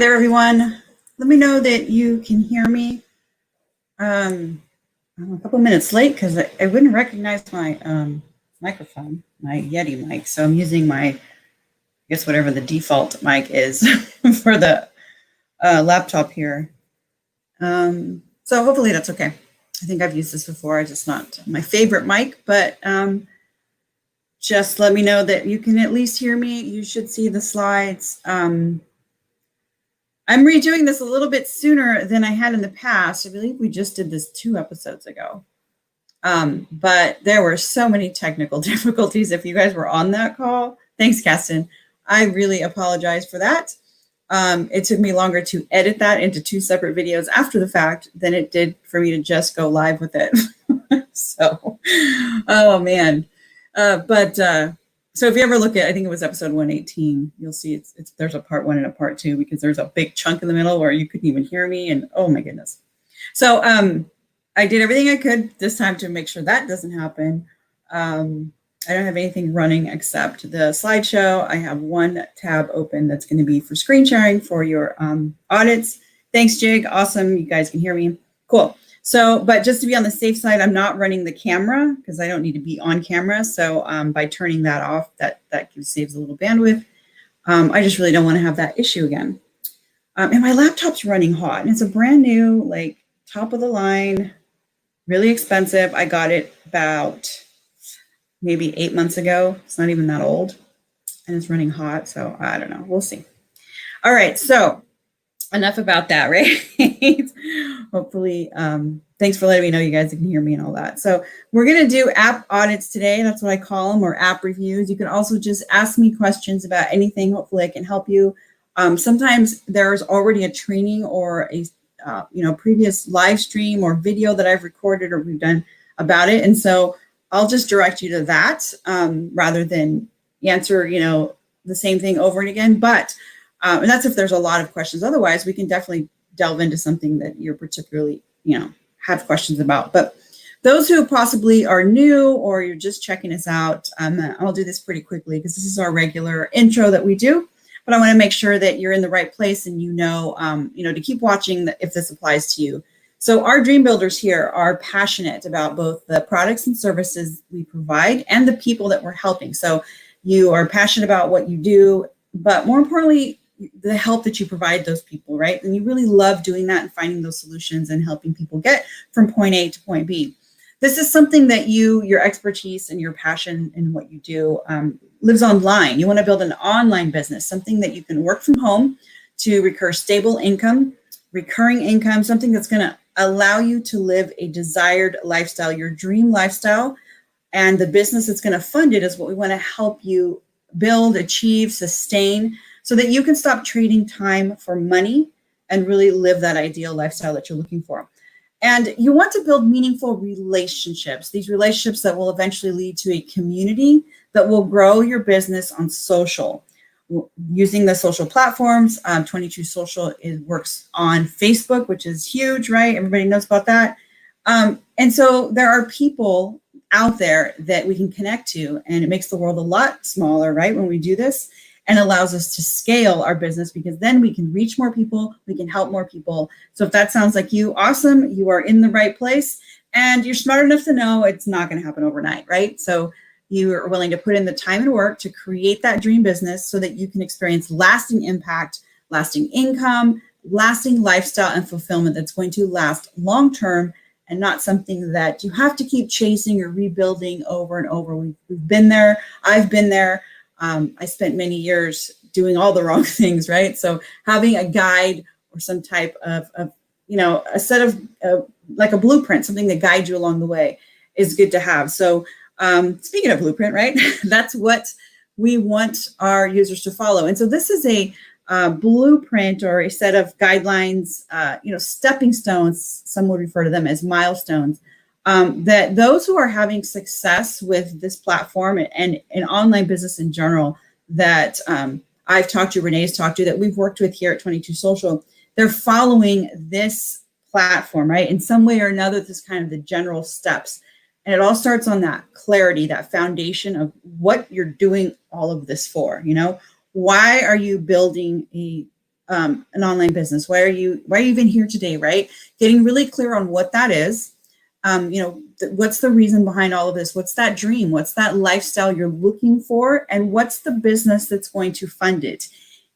there, everyone. Let me know that you can hear me. I'm a couple minutes late because I wouldn't recognize my microphone, my Yeti mic. So I'm using my, I guess, whatever the default mic is for the laptop here. So hopefully that's okay. I think I've used this before. It's just not my favorite mic, but just let me know that you can at least hear me. You should see the slides. I'm redoing this a little bit sooner than I had in the past. I believe we just did this 2 episodes ago. But there were so many technical difficulties. If you guys were on that call, thanks, Caston. I really apologize for that. It took me longer to edit that into 2 separate videos after the fact than it did for me to just go live with it. So, oh man. So if you ever look at, I think it was episode 118, you'll see there's a part 1 and a part 2 because there's a big chunk in the middle where you couldn't even hear me, and oh my goodness. So I did everything I could this time to make sure that doesn't happen. I don't have anything running except the slideshow. I have 1 tab open that's going to be for screen sharing for your audits. Thanks, Jig. Awesome. You guys can hear me. Cool. So, but just to be on the safe side, I'm not running the camera because I don't need to be on camera. So by turning that off, that saves a little bandwidth. I just really don't want to have that issue again. And my laptop's running hot, and it's a brand new, like top of the line, really expensive. I got it about maybe 8 months ago. It's not even that old, and it's running hot. So I don't know. We'll see. All right. So enough about that, right? Hopefully, thanks for letting me know you guys can hear me and all that. So we're going to do app audits today. That's what I call them, or app reviews. You can also just ask me questions about anything. Hopefully I can help you. Sometimes there's already a training or a previous live stream or video that I've recorded or we've done about it. And so I'll just direct you to that rather than answer, the same thing over and again. But and that's if there's a lot of questions. Otherwise, we can definitely delve into something that you're particularly, have questions about. But those who possibly are new or you're just checking us out, I'll do this pretty quickly because this is our regular intro that we do. But I want to make sure that you're in the right place and to keep watching if this applies to you. So our dream builders here are passionate about both the products and services we provide and the people that we're helping. So you are passionate about what you do, but more importantly, the help that you provide those people, right? And you really love doing that and finding those solutions and helping people get from point A to point B. This is something that your expertise and your passion in what you do lives online. You want to build an online business, something that you can work from home to recur stable income, recurring income, something that's going to allow you to live a desired lifestyle, your dream lifestyle. And the business that's going to fund it is what we want to help you build, achieve, sustain, so that you can stop trading time for money and really live that ideal lifestyle that you're looking for. And you want to build meaningful relationships, these relationships that will eventually lead to a community that will grow your business on social. Using the social platforms, 22 Social works on Facebook, which is huge, right? Everybody knows about that. And so there are people out there that we can connect to, and it makes the world a lot smaller, right, when we do this, and allows us to scale our business because then we can reach more people, we can help more people. So if that sounds like you, awesome, you are in the right place, and you're smart enough to know it's not going to happen overnight, right? So you are willing to put in the time and work to create that dream business so that you can experience lasting impact, lasting income, lasting lifestyle and fulfillment that's going to last long-term and not something that you have to keep chasing or rebuilding over and over. We've been there. I've been there. I spent many years doing all the wrong things, right? So having a guide or some type of a set of like a blueprint, something that guides you along the way is good to have. So speaking of blueprint, right? That's what we want our users to follow. And so this is a blueprint or a set of guidelines, stepping stones, some would refer to them as milestones, that those who are having success with this platform and online business in general that I've talked to, Renee's talked to, that we've worked with here at 22 Social, they're following this platform, right? In some way or another, this is kind of the general steps. And it all starts on that clarity, that foundation of what you're doing all of this for. Why are you building a an online business? Why are you even here today, right? Getting really clear on what that is. What's the reason behind all of this? What's that dream? What's that lifestyle you're looking for? And what's the business that's going to fund it?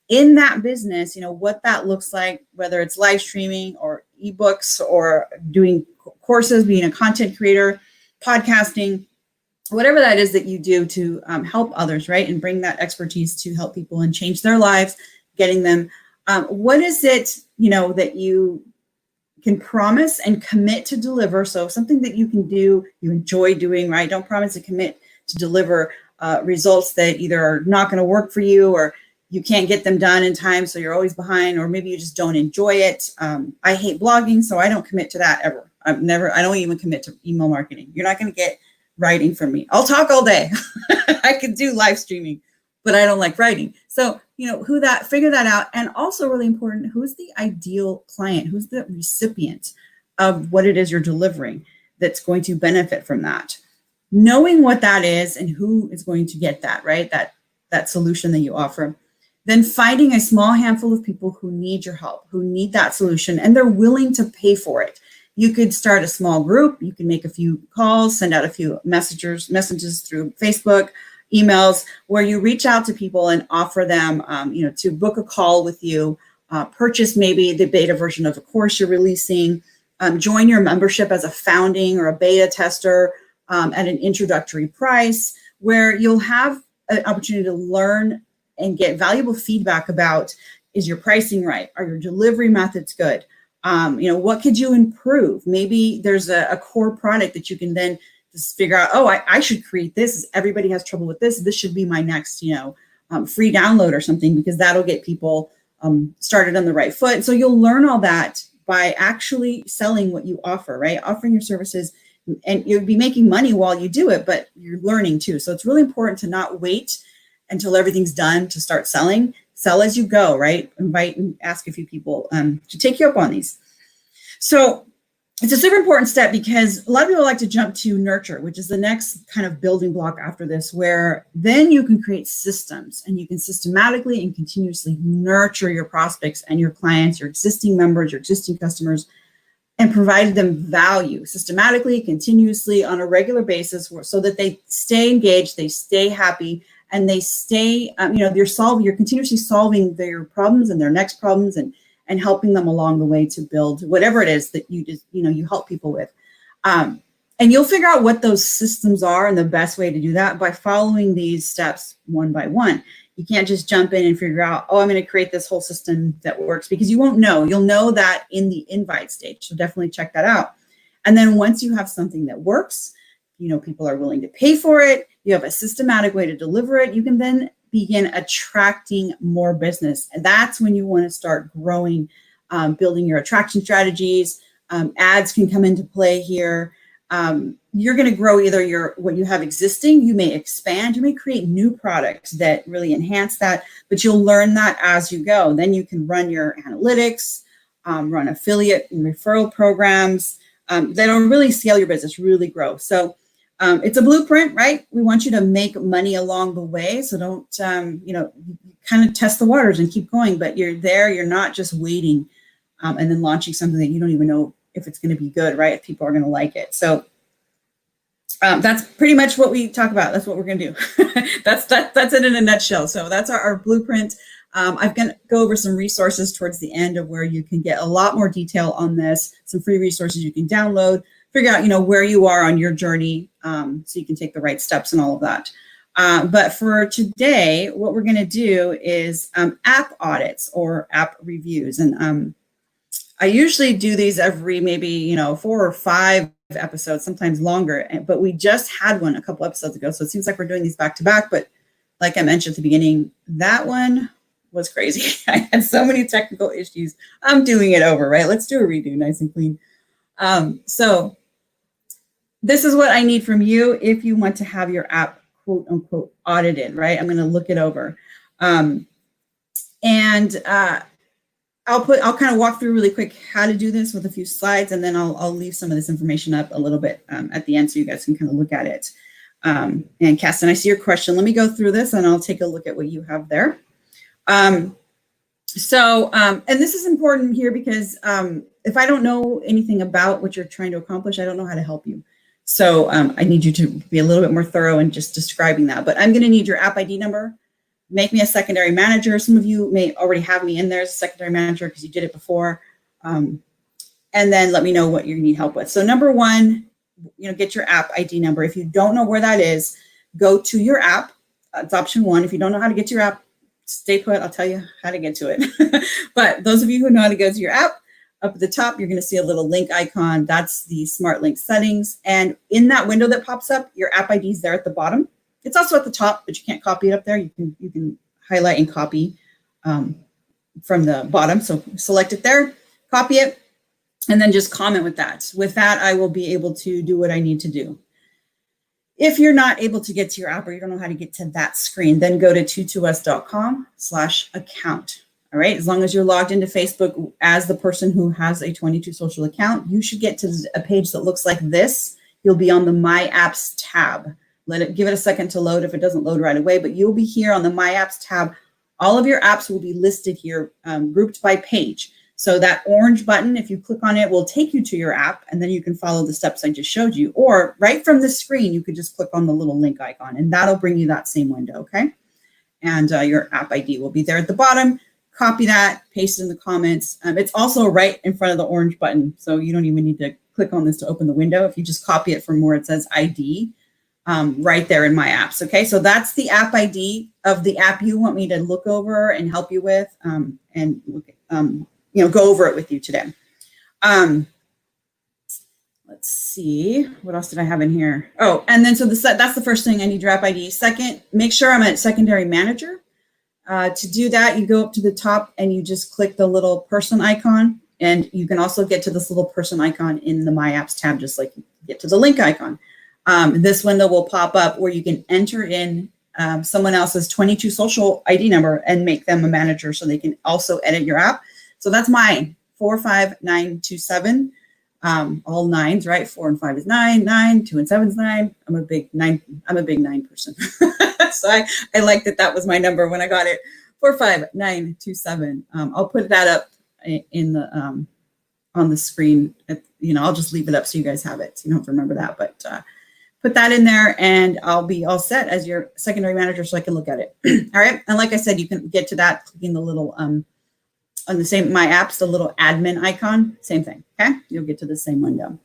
In that business, what that looks like, whether it's live streaming or ebooks or doing courses, being a content creator, podcasting, whatever that is that you do to help others, right? And bring that expertise to help people and change their lives, getting them. What is it, that you can promise and commit to deliver? So something that you can do, you enjoy doing, right? Don't promise to commit to deliver results that either are not going to work for you, or you can't get them done in time, so you're always behind, or maybe you just don't enjoy it. I hate blogging, so I don't commit to that ever. I don't even commit to email marketing. You're not going to get writing from me. I'll talk all day. I can do live streaming, but I don't like writing. So, figure that out. And also really important, who's the ideal client? Who's the recipient of what it is you're delivering that's going to benefit from that? Knowing what that is and who is going to get that, right? That solution that you offer. Then finding a small handful of people who need your help, who need that solution, and they're willing to pay for it. You could start a small group. You can make a few calls, send out a few messages through Facebook, emails, where you reach out to people and offer them, to book a call with you, purchase maybe the beta version of a course you're releasing, join your membership as a founding or a beta tester at an introductory price, where you'll have an opportunity to learn and get valuable feedback about, is your pricing right? Are your delivery methods good? What could you improve? Maybe there's a core product that you can then just figure out, I should create this. Everybody has trouble with this. This should be my next, free download or something, because that'll get people started on the right foot. So you'll learn all that by actually selling what you offer, right? Offering your services, and you'll be making money while you do it, but you're learning too. So it's really important to not wait until everything's done to start selling. Sell as you go, right? Invite and ask a few people to take you up on these. So it's a super important step, because a lot of people like to jump to nurture, which is the next kind of building block after this, where then you can create systems and you can systematically and continuously nurture your prospects and your clients, your existing members, your existing customers, and provide them value systematically, continuously, on a regular basis, so that they stay engaged, they stay happy, and they stay, you're continuously solving their problems and their next problems, and helping them along the way to build whatever it is that you help people with. And you'll figure out what those systems are, and the best way to do that by following these steps one by one. You can't just jump in and figure out, I'm going to create this whole system that works, because you won't know. You'll know that in the invite stage. So definitely check that out. And then once you have something that works, people are willing to pay for it, you have a systematic way to deliver it, you can then begin attracting more business. And that's when you want to start growing, building your attraction strategies. Ads can come into play here. You're going to grow either what you have existing, you may expand, you may create new products that really enhance that, but you'll learn that as you go. Then you can run your analytics, run affiliate and referral programs that'll really scale your business, really grow. So it's a blueprint, right? We want you to make money along the way. So don't, kind of test the waters and keep going, but you're there, you're not just waiting and then launching something that you don't even know if it's going to be good, right? If people are going to like it. So that's pretty much what we talk about. That's what we're going to do. That's it in a nutshell. So that's our blueprint. I'm going to go over some resources towards the end of where you can get a lot more detail on this, some free resources you can download, figure out, where you are on your journey, so you can take the right steps and all of that. But for today, what we're going to do is app audits or app reviews. And I usually do these every maybe, 4 or 5 episodes, sometimes longer. But we just had one a couple episodes ago. So it seems like we're doing these back to back. But like I mentioned at the beginning, that one was crazy. I had so many technical issues. I'm doing it over, right? Let's do a redo, nice and clean. So this is what I need from you if you want to have your app, quote unquote, audited, right? I'm going to look it over. I'll kind of walk through really quick how to do this with a few slides, and then I'll leave some of this information up a little bit at the end so you guys can kind of look at it. And Caston, I see your question. Let me go through this and I'll take a look at what you have there. So, and this is important here because if I don't know anything about what you're trying to accomplish, I don't know how to help you. So I need you to be a little bit more thorough in just describing that. But I'm going to need your app ID number. Make me a secondary manager. Some of you may already have me in there as a secondary manager because you did it before. And then let me know what you need help with. So number one, get your app ID number. If you don't know where that is, go to your app. It's option one. If you don't know how to get to your app, stay put. I'll tell you how to get to it. But those of you who know how to go to your app, up at the top, you're going to see a little link icon. That's the Smart Link settings. And in that window that pops up, your app ID is there at the bottom. It's also at the top, but you can't copy it up there. You can highlight and copy from the bottom. So select it there, copy it, and then just comment with that. With that, I will be able to do what I need to do. If you're not able to get to your app or you don't know how to get to that screen, then go to 22us.com/account. All right. As long as you're logged into Facebook as the person who has a 22 Social account, you should get to a page that looks like this. You'll be on the My Apps tab. Give it a second to load if it doesn't load right away, but you'll be here on the My Apps tab. All of your apps will be listed here, grouped by page. So that orange button, if you click on it, will take you to your app, and then you can follow the steps I just showed you. Or right from the screen, you could just click on the little link icon, and that'll bring you that same window, okay? And your app ID will be there at the bottom. Copy that, paste it in the comments. It's also right in front of the orange button, so you don't even need to click on this to open the window. If you just copy it from where it says ID, right there in My Apps, okay? So that's the app ID of the app you want me to look over and help you with, and go over it with you today. Let's see, what else did I have in here? Oh, and then so that's the first thing. I need your app ID. Second, make sure I'm a secondary manager. To do that, you go up to the top and you just click the little person icon, and you can also get to this little person icon in the My Apps tab, just like you get to the link icon. This window will pop up where you can enter in someone else's 22 Social ID number and make them a manager so they can also edit your app. So that's mine, 45927. All nines, right? 4 and 5 is 9, 9, 2 and 7 is 9. I'm a big 9 person. So I liked that was my number when I got it. 45927. I'll put that up in the on the screen. I'll just leave it up so you guys have it. So you don't have to remember that, but put that in there, and I'll be all set as your secondary manager so I can look at it. All right. And like I said, you can get to that clicking the little on the same My Apps, the little admin icon, same thing. Okay. You'll get to the same window.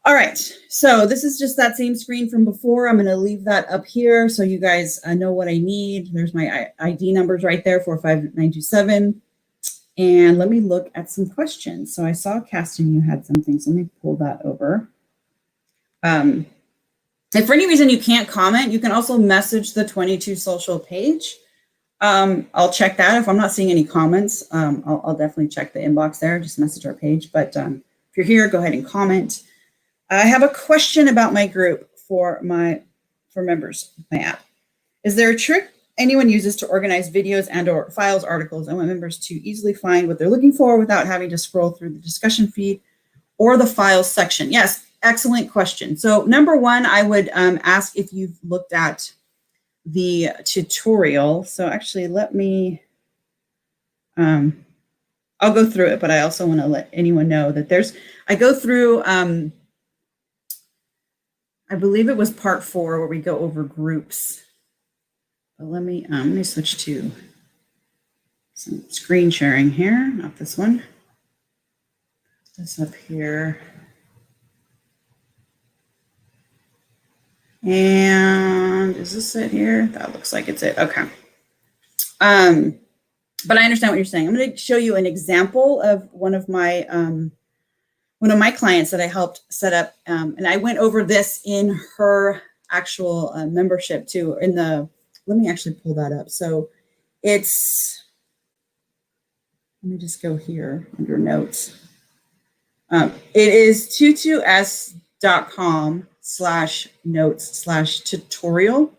All right. So this is just that same screen from before. I'm going to leave that up here so you guys know what I need. There's my ID numbers right there, 45927. And let me look at some questions. So I saw, Caston, you had something, so let me pull that over. If for any reason you can't comment, you can also message the 22 Social page. I'll check that. If I'm not seeing any comments, I'll definitely check the inbox there, just message our page. But if you're here, go ahead and comment. I have a question about my group for members of my app. Is there a trick anyone uses to organize videos and or files, articles? I want members to easily find what they're looking for without having to scroll through the discussion feed or the files section. Yes, excellent question. So number one, I would ask if you've looked at the tutorial. So actually, let me, I'll go through it, but I also want to let anyone know that I go through, I believe it was part 4 where we go over groups. But let me switch to some screen sharing here, not this one. This up here. And is this it here? That looks like it's it. Okay. But I understand what you're saying. I'm going to show you an example of one of my clients that I helped set up. And I went over this in her actual membership too. Let me actually pull that up. So let me just go here under notes. It is 22us.com/notes/tutorial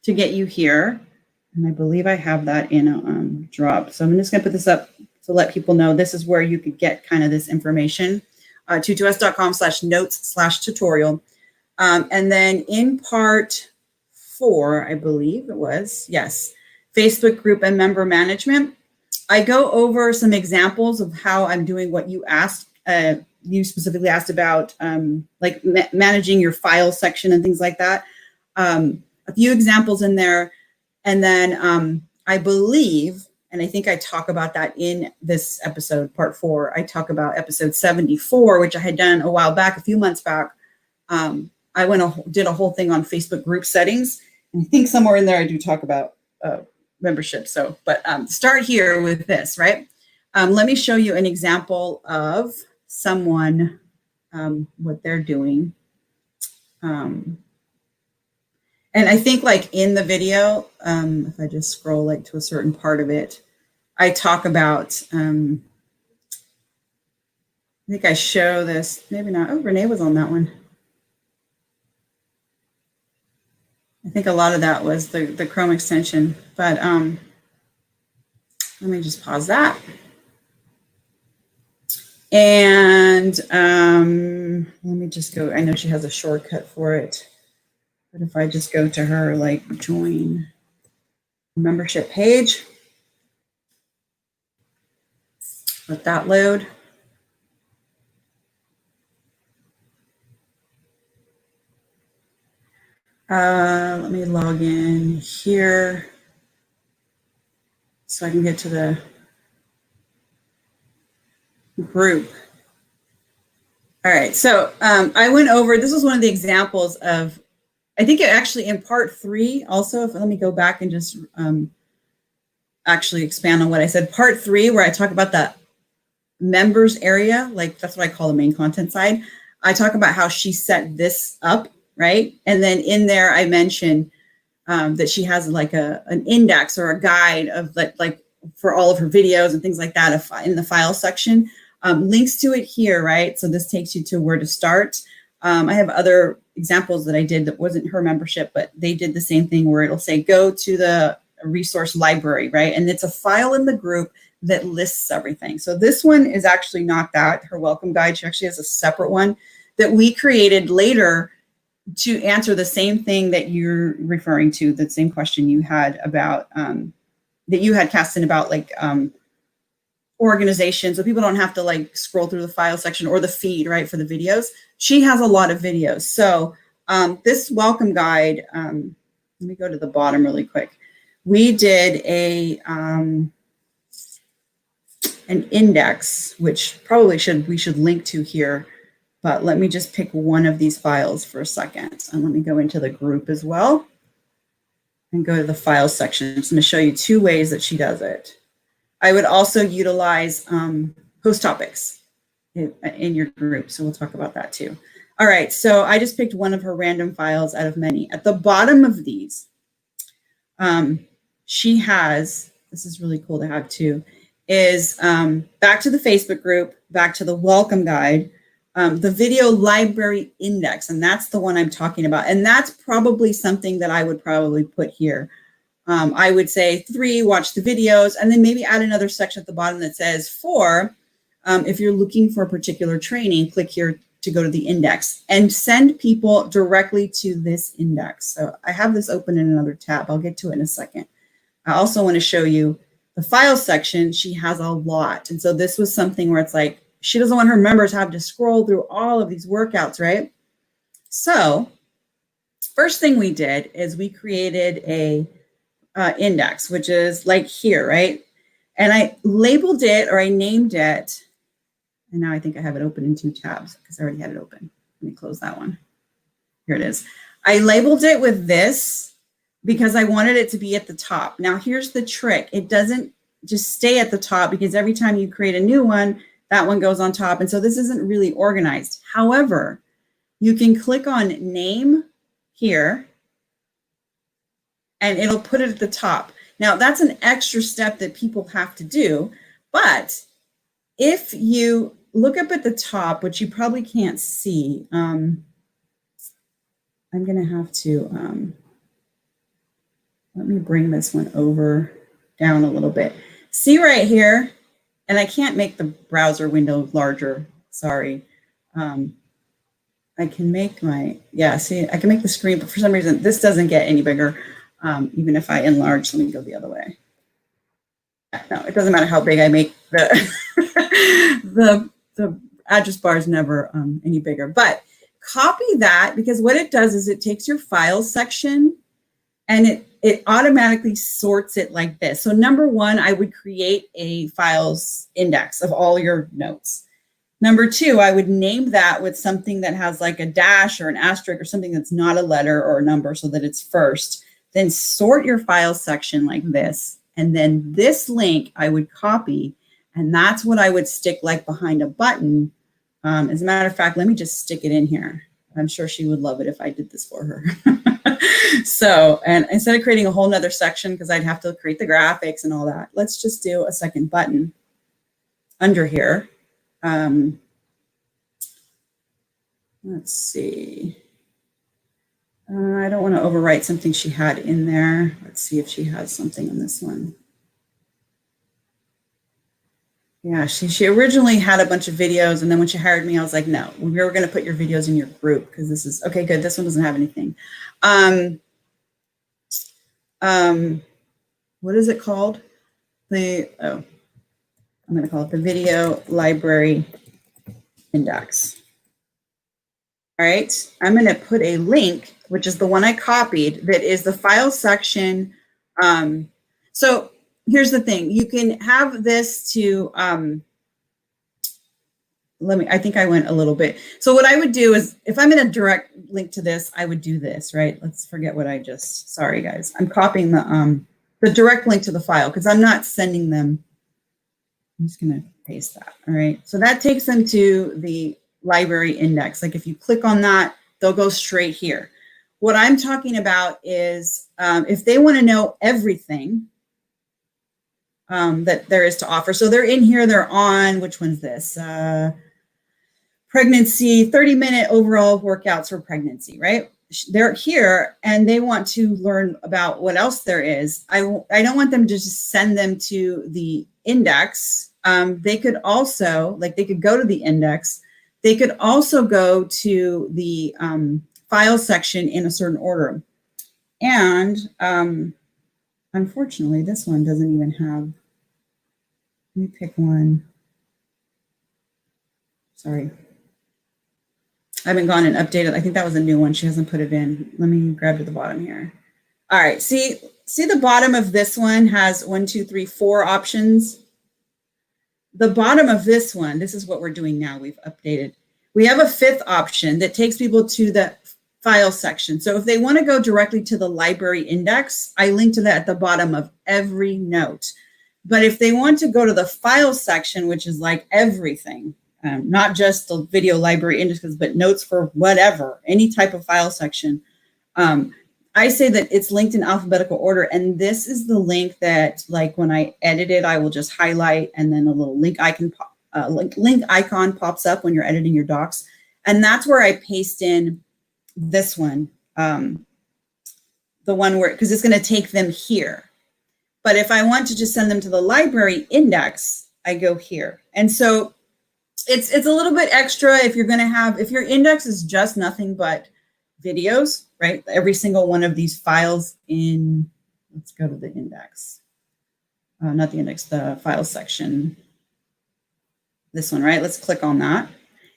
to get you here. And I believe I have that in a drop. So I'm just going to put this up to let people know this is where you could get kind of this information. 22us.com/notes/tutorial. And then in part 4, I believe it was, yes, Facebook group and member management. I go over some examples of how I'm doing what you asked. You specifically asked about like managing your file section and things like that. A few examples in there. And then I believe, and I think I talk about that in this episode, part 4, I talk about episode 74, which I had done a while back, a few months back. I did a whole thing on Facebook group settings. And I think somewhere in there I do talk about membership. So, but start here with this, right? Let me show you an example of someone, what they're doing. And I think like in the video, if I just scroll like to a certain part of it, I talk about, I think I show this, maybe not. Oh, Renee was on that one. I think a lot of that was the Chrome extension, but let me just pause that. And let me just go, I know she has a shortcut for it. But if I just go to her, like join membership page, let that load. Let me log in here so I can get to the group. All right, so I went over, this was one of the examples of, I think it actually in part 3 also, let me go back and just actually expand on what I said. Part 3, where I talk about the members area, like that's what I call the main content side. I talk about how she set this up, right? And then in there, I mentioned that she has like an index or a guide of like for all of her videos and things like that in the file section. Links to it here, right? So this takes you to where to start. I have other examples that I did that wasn't her membership, but they did the same thing where it'll say, go to the resource library, right? And it's a file in the group that lists everything. So this one is actually not that, her welcome guide. She actually has a separate one that we created later to answer the same thing that you're referring to, the same question you had about, that you had cast in about like organization. So people don't have to like scroll through the file section or the feed, right, for the videos. She has a lot of videos. So this welcome guide, let me go to the bottom really quick. We did an index, which probably we should link to here, but let me just pick one of these files for a second. And let me go into the group as well and go to the file section. I'm going to show you 2 ways that she does it. I would also utilize host topics in your group. So we'll talk about that too. All right, so I just picked one of her random files out of many. At the bottom of these, she has, this is really cool to have too, is back to the Facebook group, back to the welcome guide, the video library index, and that's the one I'm talking about. And that's probably something that I would probably put here. I would say 3, watch the videos, and then maybe add another section at the bottom that says 4, if you're looking for a particular training, click here to go to the index and send people directly to this index. So I have this open in another tab. I'll get to it in a second. I also want to show you the file section. She has a lot. And so this was something where it's like, she doesn't want her members to have to scroll through all of these workouts, right? So first thing we did is we created a index, which is like here, right? And I labeled it, or I named it, and now I think I have it open in 2 tabs because I already had it open. Let me close that one. Here it is. I labeled it with this because I wanted it to be at the top. Now here's the trick. It doesn't just stay at the top because every time you create a new one, that one goes on top. And so this isn't really organized. However, you can click on name here and it'll put it at the top. Now that's an extra step that people have to do, but if you look up at the top, which you probably can't see, I'm gonna have to, let me bring this one over down a little bit. See right here, and I can't make the browser window larger, sorry. I can make my, yeah, see, I can make the screen, but for some reason, this doesn't get any bigger, even if I enlarge. Let me go the other way. No, it doesn't matter how big I make the the address bar is never any bigger. But copy that, because what it does is it takes your files section and it automatically sorts it like this. So number one, I would create a files index of all your notes. Number two, I would name that with something that has like a dash or an asterisk or something that's not a letter or a number so that it's first. Then sort your files section like this. And then this link I would copy, and that's what I would stick like behind a button. As a matter of fact, let me just stick it in here. I'm sure she would love it if I did this for her. So, and instead of creating a whole nother section, because I'd have to create the graphics and all that, let's just do a second button under here. Let's see. I don't want to overwrite something she had in there. Let's see if she has something in this one. Yeah, she originally had a bunch of videos, and then when she hired me, I was like, no, we were going to put your videos in your group because this is, okay, good. This one doesn't have anything. What is it called? I'm going to call it the Video Library Index. All right, I'm going to put a link, which is the one I copied, that is the file section. So here's the thing. You can have this to, I think I went a little bit. So what I would do is, if I'm in a direct link to this, I would do this, right? Let's forget what I just, sorry guys. I'm copying the direct link to the file because I'm not sending them. I'm just going to paste that, all right? So that takes them to the library index. Like if you click on that, they'll go straight here. What I'm talking about is if they want to know everything that there is to offer. So they're in here, they're on, which one's this? Pregnancy, 30-minute overall workouts for pregnancy, right? They're here and they want to learn about what else there is. I don't want them to just send them to the index. They could also, like they could go to the index. They could also go to the file section in a certain order. And unfortunately, this one doesn't even have, let me pick one. Sorry. I haven't gone and updated. I think that was a new one. She hasn't put it in. Let me grab to the bottom here. All right, see the bottom of this one has 1, 2, 3, 4 options. The bottom of this one, this is what we're doing now. We've updated. We have a 5th option that takes people to the file section. So if they want to go directly to the library index, I link to that at the bottom of every note. But if they want to go to the file section, which is like everything, not just the video library indexes, but notes for whatever, any type of file section, I say that it's linked in alphabetical order. And this is the link that, like, when I edit it, I will just highlight, and then a little link icon pops up when you're editing your docs. And that's where I paste in this one, the one where, because it's going to take them here. But if I want to just send them to the library index, I go here. And so it's a little bit extra if you're going to have, if your index is just nothing but videos, right? Every single one of these files in, let's go to the index, not the index, the file section. This one, right? Let's click on that.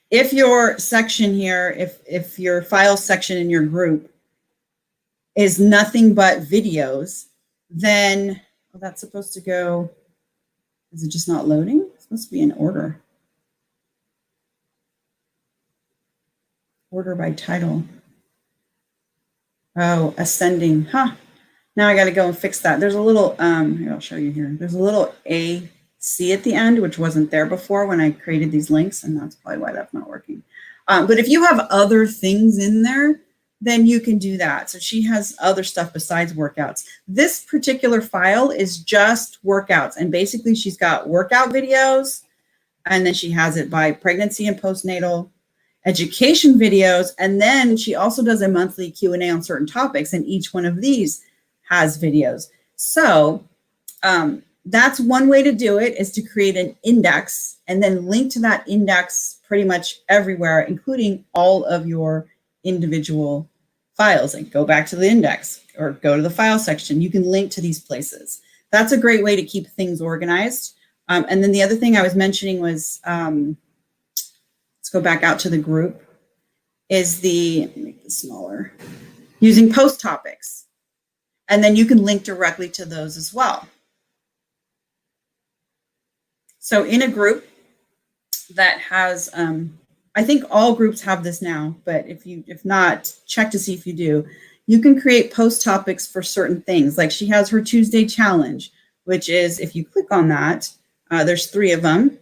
If your section here, if your file section in your group is nothing but videos, then that's supposed to go, is it just not loading? It's supposed to be in order. Order by title. Oh, ascending, huh? Now I got to go and fix that. There's a little, here, I'll show you here. There's a little AC at the end, which wasn't there before when I created these links, and that's probably why that's not working. But if you have other things in there, then you can do that. So she has other stuff besides workouts. This particular file is just workouts, and basically she's got workout videos, and then she has it by pregnancy and postnatal, education videos, and then she also does a monthly Q&A on certain topics, and each one of these has videos. So that's one way to do it, is to create an index and then link to that index pretty much everywhere, including all of your individual files. Like go back to the index or go to the file section. You can link to these places. that's a great way to keep things organized. And then the other thing I was mentioning was, let's go back out to the group, is let me make this smaller, using post topics. And then you can link directly to those as well. So in a group that has, I think all groups have this now, but if not, check to see if you do. You can create post topics for certain things. Like she has her Tuesday challenge, which is, if you click on that, there's 3 of them.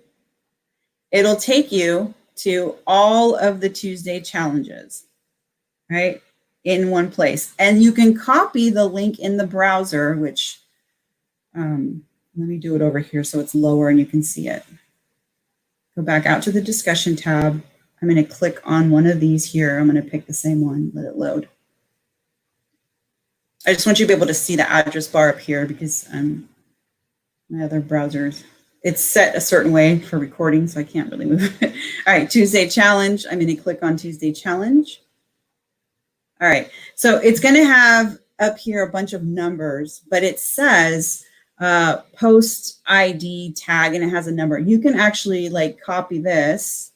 It'll take you to all of the Tuesday challenges, right, in one place. And you can copy the link in the browser, which, let me do it over here so it's lower and you can see it. Go back out to the discussion tab. I'm going to click on one of these here. I'm going to pick the same one, let it load. I just want you to be able to see the address bar up here because my other browsers, it's set a certain way for recording, so I can't really move it. All right, Tuesday challenge. I'm going to click on Tuesday challenge. All right, so it's going to have up here a bunch of numbers, but it says post ID tag, and it has a number. You can actually like copy this.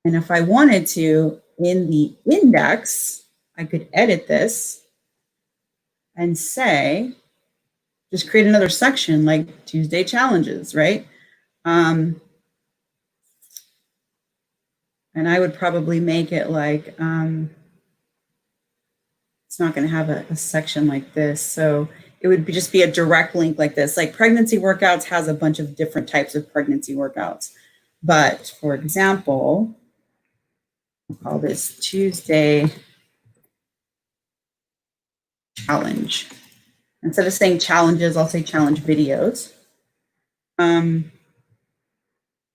And if I wanted to, in the index, I could edit this and say, just create another section like Tuesday challenges, right? And I would probably make it like, it's not going to have a section like this. So it would just be a direct link like this. Like pregnancy workouts has a bunch of different types of pregnancy workouts. But for example, I'll call this Tuesday challenge. Instead of saying challenges, I'll say challenge videos. I'm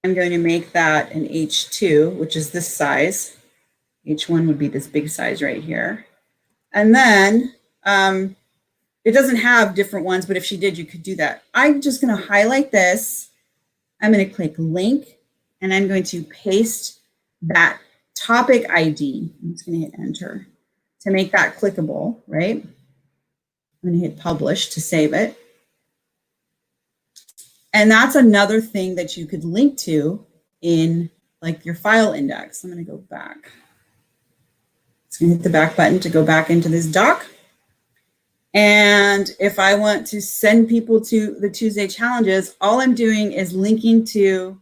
going to make that an H2, which is this size. H1 would be this big size right here. And then it doesn't have different ones, but if she did, you could do that. I'm just going to highlight this. I'm going to click link, and I'm going to paste that topic ID. I'm just going to hit enter to make that clickable, right? I'm going to hit publish to save it. And that's another thing that you could link to in like your file index. I'm going to go back. Just going to hit the back button to go back into this doc. And if I want to send people to the Tuesday challenges, all I'm doing is linking to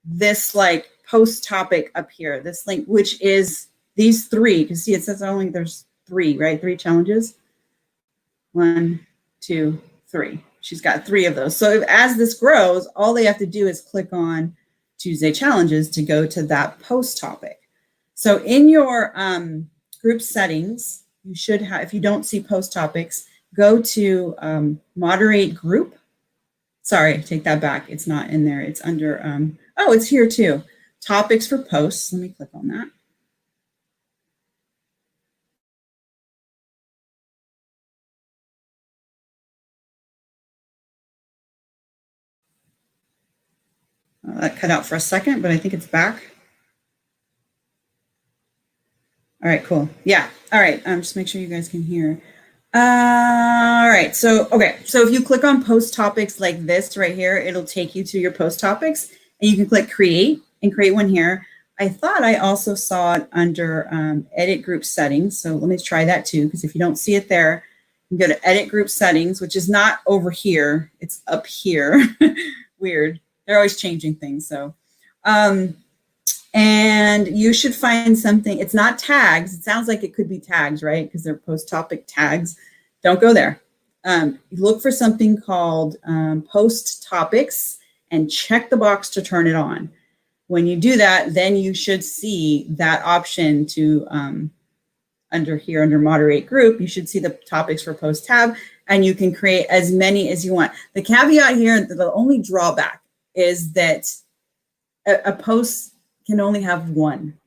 this like post topic up here, this link, which is these 3. You can see it says only there's 3, right? 3 challenges. 1, 2, 3. She's got 3 of those. So as this grows, all they have to do is click on Tuesday challenges to go to that post topic. So in your group settings, you should have, if you don't see post topics, go to moderate group. Sorry, take that back. It's not in there. It's under, oh, it's here too. Topics for posts. Let me click on that. That cut out for a second, but I think it's back. All right, cool. Yeah. All right. Just make sure you guys can hear. All right. So, okay. So if you click on post topics like this right here, it'll take you to your post topics, and you can click create and create one here. I thought I also saw it under edit group settings. So let me try that too, because if you don't see it there, you can go to edit group settings, which is not over here. It's up here. Weird. They're always changing things. So, and you should find something. It's not tags. It sounds like it could be tags, right? Because they're post topic tags. Don't go there. Look for something called post topics and check the box to turn it on. When you do that, then you should see that option to under moderate group. You should see the topics for post tab, and you can create as many as you want. The caveat here, the only drawback is that a post can only have 1.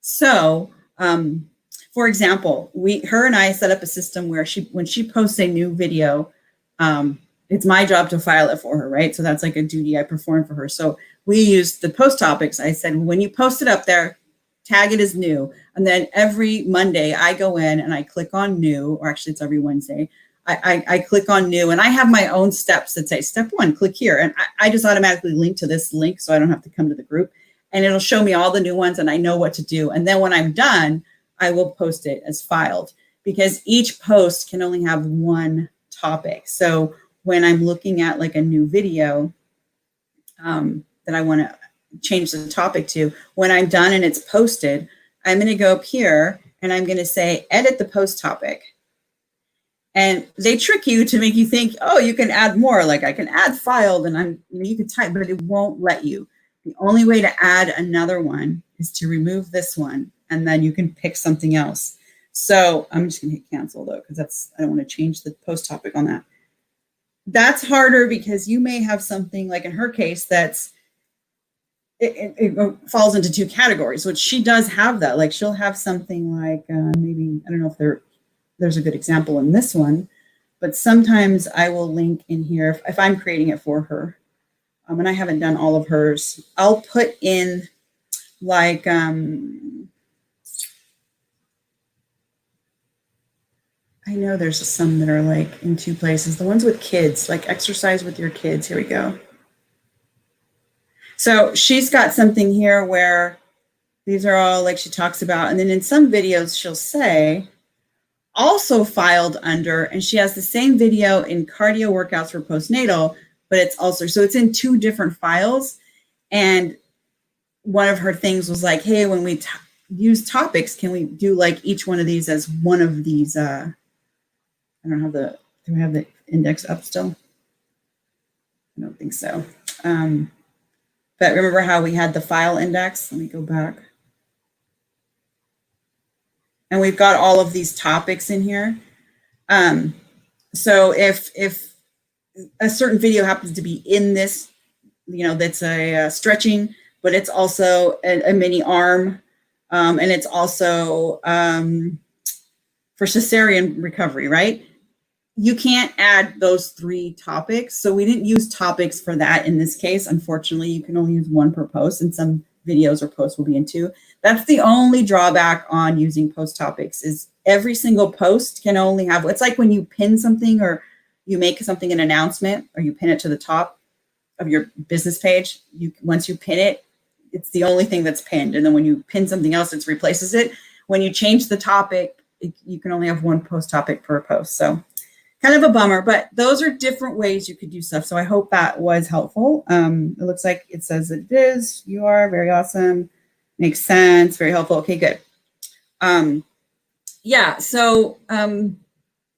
So, for example, her and I set up a system where when she posts a new video, it's my job to file it for her, right? So that's like a duty I perform for her. So we used the post topics. I said, when you post it up there, tag it as new. And then every Monday I go in and I click on new, or actually it's every Wednesday. I click on new, and I have my own steps that say step 1, click here. And I just automatically link to this link so I don't have to come to the group, and it'll show me all the new ones and I know what to do. And then when I'm done, I will post it as filed, because each post can only have one topic. So when I'm looking at like a new video that I want to change the topic to, when I'm done and it's posted, I'm going to go up here and I'm going to say edit the post topic. And they trick you to make you think, oh, you can add more. Like I can add filed, and you can type, but it won't let you. The only way to add another one is to remove this one, and then you can pick something else. So I'm just gonna hit cancel though, because I don't want to change the post topic on that. That's harder because you may have something like in her case it falls into 2 categories, which she does have that. Like she'll have something like maybe, I don't know if there's a good example in this one, but sometimes I will link in here if I'm creating it for her. And I haven't done all of hers. I'll put in like, I know there's some that are like in 2 places. The ones with kids, like exercise with your kids. Here we go. So she's got something here where these are all like she talks about. And then in some videos she'll say, also filed under, and she has the same video in cardio workouts for postnatal, but it's also, so it's in 2 different files. And one of her things was like, hey, when we use topics, can we do like each one of these as one of these, I don't have do we have the index up still? I don't think so. But remember how we had the file index? Let me go back. And we've got all of these topics in here. So if a certain video happens to be in this, that's a stretching, but it's also a mini arm, and it's also for cesarean recovery, right? You can't add those 3 topics. So we didn't use topics for that in this case. Unfortunately, you can only use 1 per post, and some videos or posts will be in 2. That's the only drawback on using post topics, is every single post can only have, it's like when you pin something or you make something an announcement or you pin it to the top of your business page. Once you pin it, it's the only thing that's pinned. And then when you pin something else, it replaces it. When you change the topic, you can only have 1 post topic per post. So kind of a bummer, but those are different ways you could do stuff. So I hope that was helpful. It looks like it says it is. You are very awesome. Makes sense. Very helpful. Okay, good. Yeah. So, and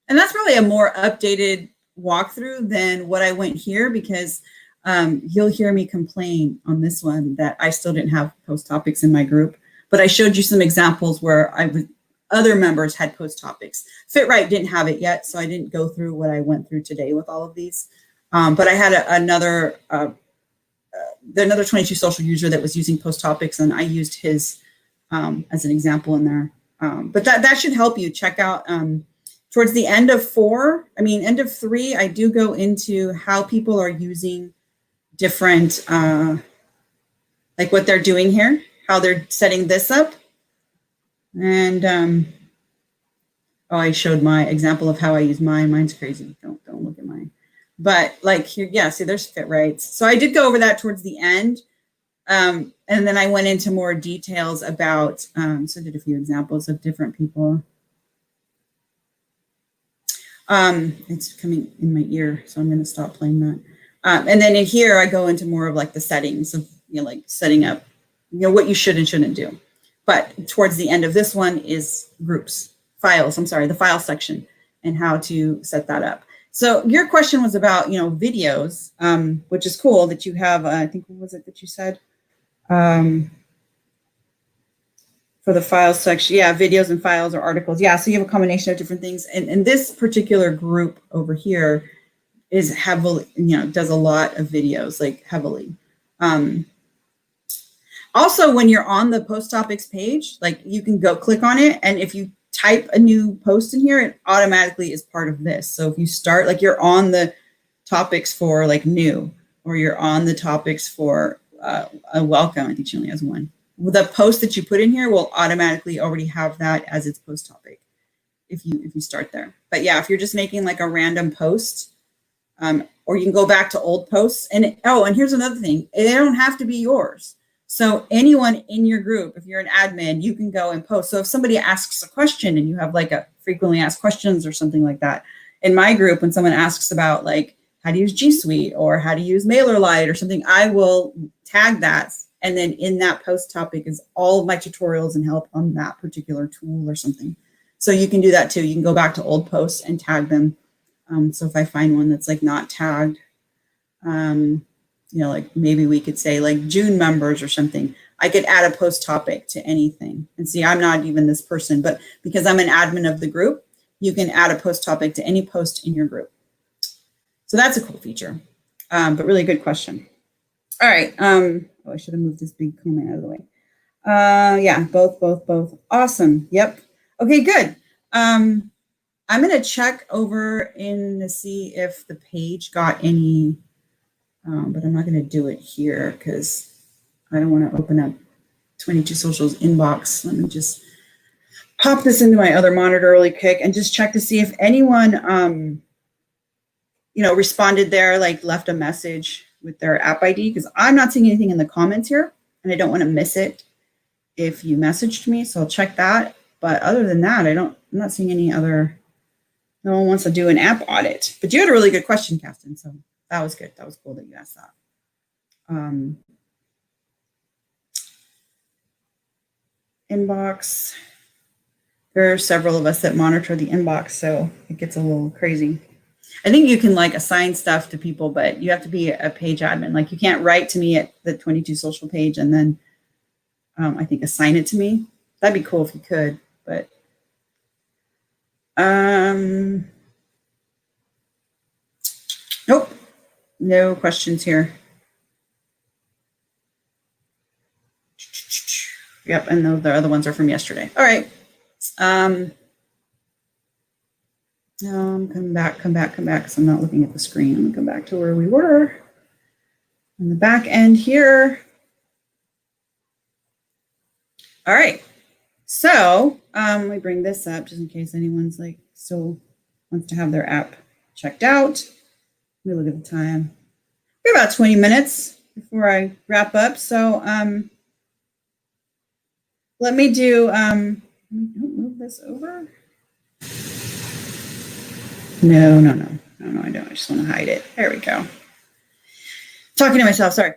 that's probably a more updated walkthrough than what I went here, because you'll hear me complain on this one that I still didn't have post topics in my group, but I showed you some examples where other members had post topics. FitRight didn't have it yet, so I didn't go through what I went through today with all of these. But I had another 22 social user that was using post topics, and I used his as an example in there. But that should help you check out. Towards the end of 3, I do go into how people are using different, like what they're doing here, how they're setting this up. And I showed my example of how I use mine. Mine's crazy. Don't look at mine. But like here, yeah, see, there's FitRights. So I did go over that towards the end. And then I went into more details about, so I did a few examples of different people. It's coming in my ear, so I'm going to stop playing that. And then in here, I go into more of like the settings of, like setting up, what you should and shouldn't do. But towards the end of this one is the file section and how to set that up. So your question was about, videos, which is cool that you have, I think, what was it that you said? For the file section, yeah, videos and files or articles. Yeah, so you have a combination of different things. And this particular group over here is heavily, does a lot of videos, like heavily. Also, when you're on the post topics page, like you can go click on it. And if you type a new post in here, it automatically is part of this. So if you start, like you're on the topics for like new, or you're on the topics for a welcome, I think she only has 1. The post that you put in here will automatically already have that as its post topic. if you start there. But yeah, if you're just making like a random post, or you can go back to old posts. And and here's another thing: they don't have to be yours. So anyone in your group, if you're an admin, you can go and post. So if somebody asks a question and you have like a frequently asked questions or something like that, in my group, when someone asks about like how to use G Suite or how to use MailerLite or something, I will tag that. And then in that post topic is all of my tutorials and help on that particular tool or something. So you can do that too. You can go back to old posts and tag them. So if I find one that's like not tagged, like maybe we could say like June members or something, I could add a post topic to anything. And see, I'm not even this person, but because I'm an admin of the group, you can add a post topic to any post in your group. So that's a cool feature, but really good question. All right. I should have moved this big comment out of the way. Yeah, both. Awesome. Yep. Okay, good. I'm going to check over to see if the page got any, but I'm not going to do it here because I don't want to open up 22 Social's inbox. Let me just pop this into my other monitor really quick and just check to see if anyone, responded there, like left a message with their app ID, because I'm not seeing anything in the comments here and I don't want to miss it if you messaged me. So I'll check that. But other than that, I'm not seeing any other, no one wants to do an app audit. But you had a really good question, Kasten. So that was good. That was cool that you asked that. Inbox. There are several of us that monitor the inbox, so it gets a little crazy. I think you can like assign stuff to people, but you have to be a page admin. Like you can't write to me at the 22 Social page and then I think assign it to me. That'd be cool if you could, but nope, no questions here. Yep, and the other ones are from yesterday. All right. Come back, because I'm not looking at the screen. I'm gonna come back to where we were on the back end here. All right, so let me bring this up just in case anyone's like still wants to have their app checked out. Let me look at the time. We're about 20 minutes before I wrap up. So let me do, don't move this over. No, I don't. I just want to hide it. There we go. Talking to myself, sorry.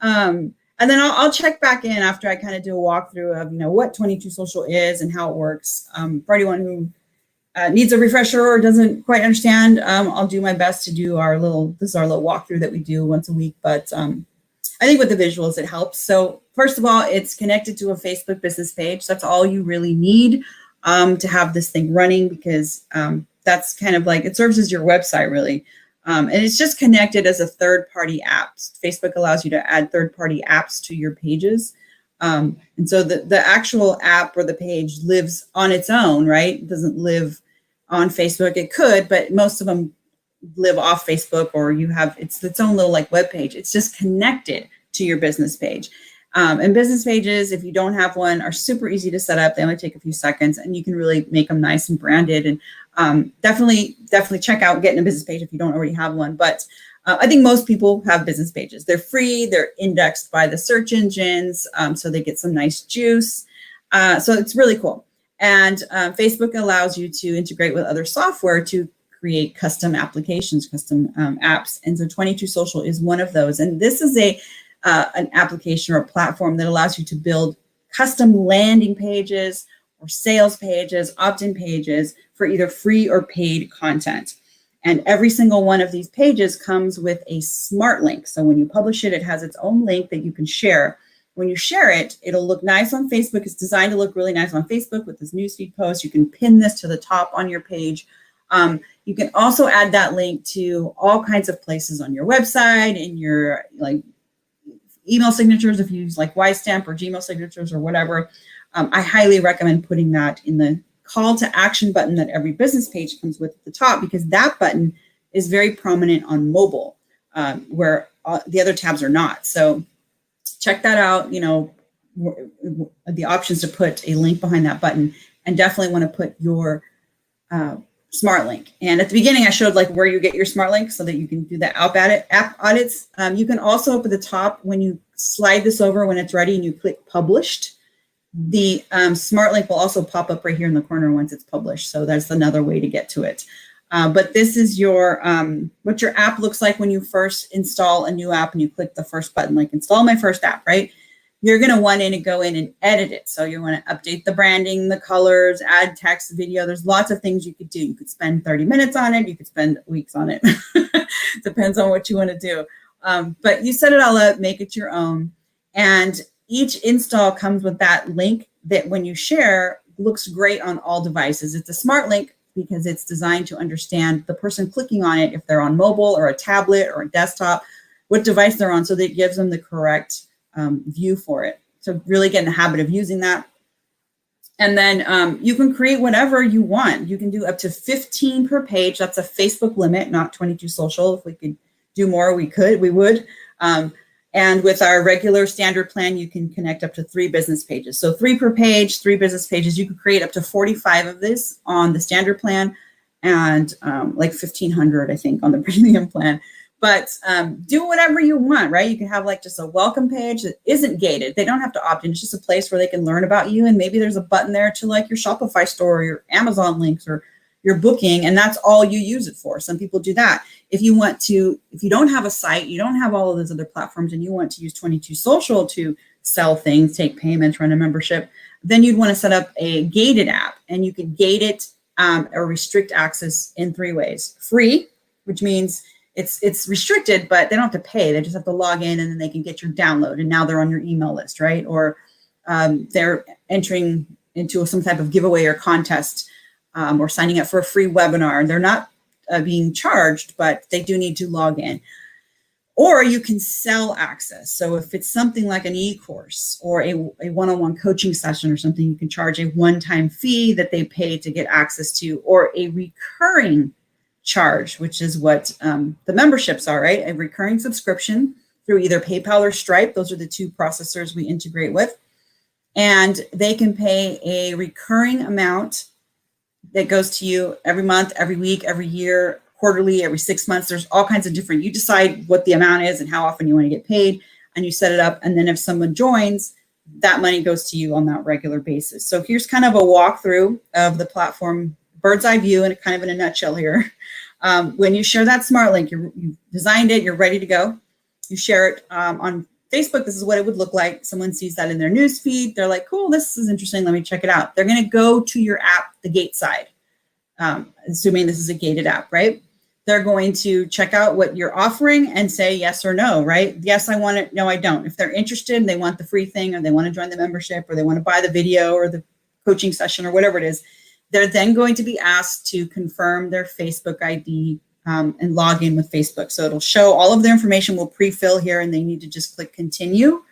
And then I'll check back in after I kind of do a walkthrough of, what 22 Social is and how it works. For anyone who needs a refresher or doesn't quite understand, I'll do my best to do this is our little walkthrough that we do once a week. But I think with the visuals, it helps. So first of all, it's connected to a Facebook business page. That's all you really need to have this thing running, because that's kind of like, it serves as your website really. And it's just connected as a third-party app. Facebook allows you to add third-party apps to your pages. And so the actual app or the page lives on its own, right? It doesn't live on Facebook. It could, but most of them live off Facebook, or it's its own little like web page. It's just connected to your business page. And business pages, if you don't have one, are super easy to set up. They only take a few seconds, and you can really make them nice and branded. And definitely check out getting a business page if you don't already have one. But I think most people have business pages. They're free. They're indexed by the search engines, so they get some nice juice. So it's really cool. And Facebook allows you to integrate with other software to create custom applications, custom apps. And so 22 Social is one of those. And this is an application or a platform that allows you to build custom landing pages or sales pages, opt-in pages for either free or paid content. And every single one of these pages comes with a smart link. So when you publish it, it has its own link that you can share. When you share it, it'll look nice on Facebook. It's designed to look really nice on Facebook with this newsfeed post. You can pin this to the top on your page. You can also add that link to all kinds of places on your website, in your email signatures, if you use like YStamp or Gmail signatures or whatever. I highly recommend putting that in the call to action button that every business page comes with at the top, because that button is very prominent on mobile, where the other tabs are not. So check that out. The options to put a link behind that button and definitely want to put your smart link. And at the beginning, I showed like where you get your smart link so that you can do the app audits. You can also up at the top, when you slide this over, when it's ready and you click published, the smart link will also pop up right here in the corner once it's published. So that's another way to get to it. But this is your what your app looks like when you first install a new app and you click the first button, like install my first app, right? You're going to want to go in and edit it. So you want to update the branding, the colors, add text, video. There's lots of things you could do. You could spend 30 minutes on it. You could spend weeks on it. Depends on what you want to do. But you set it all up, make it your own. And each install comes with that link that when you share looks great on all devices. It's a smart link because it's designed to understand the person clicking on it, if they're on mobile or a tablet or a desktop, what device they're on, so that it gives them the correct view for it. So really get in the habit of using that. And then you can create whatever you want. You can do up to 15 per page. That's a Facebook limit, not 22 social. If we could do more, we would. And with our regular standard plan, you can connect up to 3 business pages. So 3 per page, 3 business pages. You can create up to 45 of this on the standard plan, and like 1,500, I think, on the premium plan. But do whatever you want, right? You can have like just a welcome page that isn't gated. They don't have to opt in. It's just a place where they can learn about you. And maybe there's a button there to like your Shopify store or your Amazon links or your booking. And that's all you use it for. Some people do that. If you don't have a site, you don't have all of those other platforms, and you want to use 22 Social to sell things, take payments, run a membership, then you'd want to set up a gated app. And you can gate it or restrict access in 3 ways. Free, which means it's restricted, but they don't have to pay. They just have to log in, and then they can get your download. And now they're on your email list, right? Or they're entering into some type of giveaway or contest, or signing up for a free webinar. They're not being charged, but they do need to log in. Or you can sell access. So if it's something like an e-course or a one-on-one coaching session or something, you can charge a one-time fee that they pay to get access to, or a recurring charge, which is what the memberships are, right? A recurring subscription through either PayPal or Stripe. Those are the 2 processors we integrate with. And they can pay a recurring amount that goes to you every month, every week, every year, quarterly, every 6 months. There's all kinds of different, you decide what the amount is and how often you want to get paid, and you set it up. And then if someone joins, that money goes to you on that regular basis. So here's kind of a walkthrough of the platform, bird's eye view, and kind of in a nutshell here. When you share that smart link, you've designed it, you're ready to go. You share it on Facebook. This is what it would look like. Someone sees that in their news feed. They're like, cool, this is interesting. Let me check it out. They're going to go to your app, the gate side, assuming this is a gated app, right? They're going to check out what you're offering and say yes or no, right? Yes, I want it. No, I don't. If they're interested, they want the free thing, or they want to join the membership, or they want to buy the video or the coaching session or whatever it is, they're then going to be asked to confirm their Facebook ID and log in with Facebook. So it'll show all of their information. We'll pre-fill here, and they need to just click continue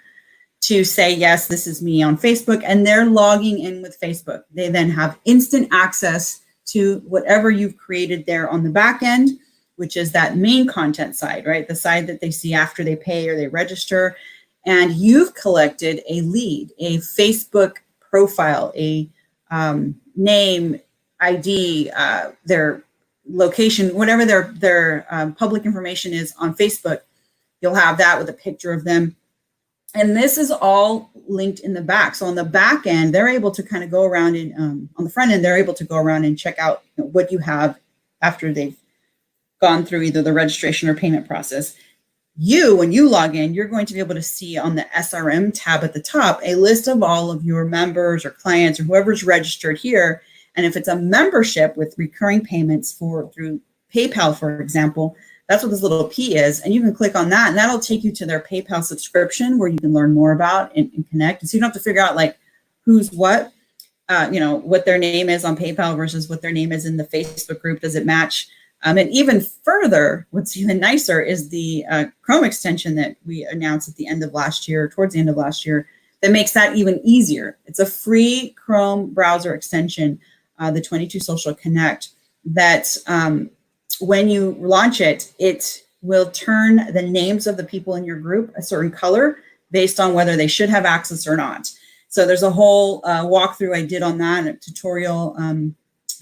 to say, yes, this is me on Facebook, and they're logging in with Facebook. They then have instant access to whatever you've created there on the back end, which is that main content side, right? The side that they see after they pay or they register. And you've collected a lead, a Facebook profile, a name, ID, their location, whatever their public information is on Facebook. You'll have that with a picture of them. And this is all linked in the back. So on the back end, they're able to kind of go around and on the front end, they're able to go around and check out what you have after they've gone through either the registration or payment process. When you log in, you're going to be able to see on the SRM tab at the top a list of all of your members or clients or whoever's registered here. And if it's a membership with recurring payments through PayPal, for example, that's what this little P is. And you can click on that, and that'll take you to their PayPal subscription where you can learn more about and connect. And so you don't have to figure out like who's what, what their name is on PayPal versus what their name is in the Facebook group. Does it match? And even further, what's even nicer is the Chrome extension that we announced at the end of last year, towards the end of last year, that makes that even easier. It's a free Chrome browser extension, the 22 Social Connect, that when you launch it, it will turn the names of the people in your group a certain color based on whether they should have access or not. So there's a whole walkthrough I did on that, a tutorial, a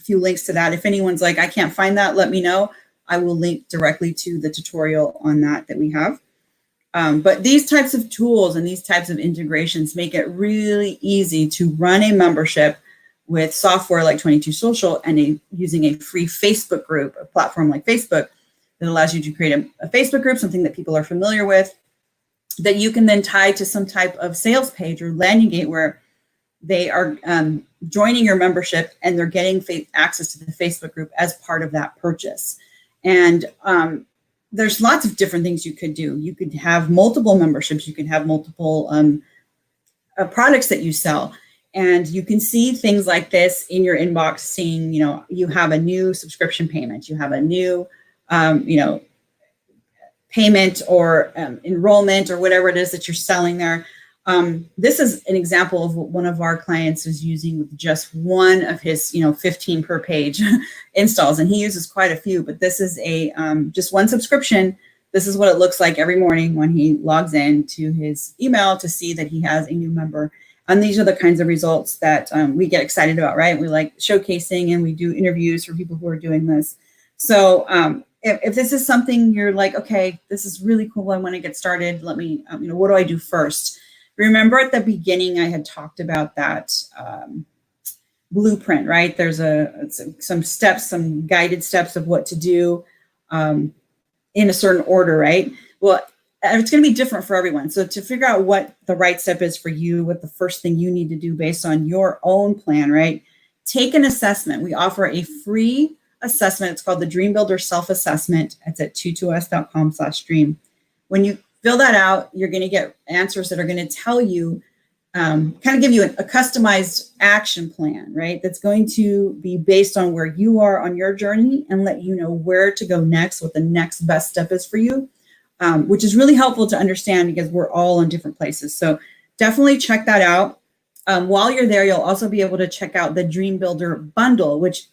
few links to that. If anyone's like, I can't find that, let me know. I will link directly to the tutorial on that we have. But these types of tools and these types of integrations make it really easy to run a membership with software like 22 Social and using a free Facebook group, a platform like Facebook that allows you to create a Facebook group, something that people are familiar with, that you can then tie to some type of sales page or landing gate where they are joining your membership and they're getting access to the Facebook group as part of that purchase. And there's lots of different things you could do. You could have multiple memberships. You could have multiple products that you sell. And you can see things like this in your inbox, seeing, you have a new subscription payment. You have a new, payment or enrollment or whatever it is that you're selling there. This is an example of what one of our clients is using with just one of his, 15 per page installs. And he uses quite a few, but this is a just one subscription. This is what it looks like every morning when he logs in to his email to see that he has a new member. And these are the kinds of results that we get excited about, right? We like showcasing and we do interviews for people who are doing this. So if this is something you're like, okay, this is really cool, I want to get started, let me, what do I do first? Remember at the beginning, I had talked about that blueprint, right? There's some steps, some guided steps of what to do in a certain order, right? Well, it's going to be different for everyone. So to figure out what the right step is for you, what the first thing you need to do based on your own plan, right? Take an assessment. We offer a free assessment. It's called the Dream Builder Self-Assessment. It's at 22s.com/dream. When you fill that out, you're going to get answers that are going to tell you, kind of give you a customized action plan, right? That's going to be based on where you are on your journey and let you know where to go next, what the next best step is for you, which is really helpful to understand because we're all in different places. So definitely check that out. While you're there, you'll also be able to check out the Dream Builder Bundle, which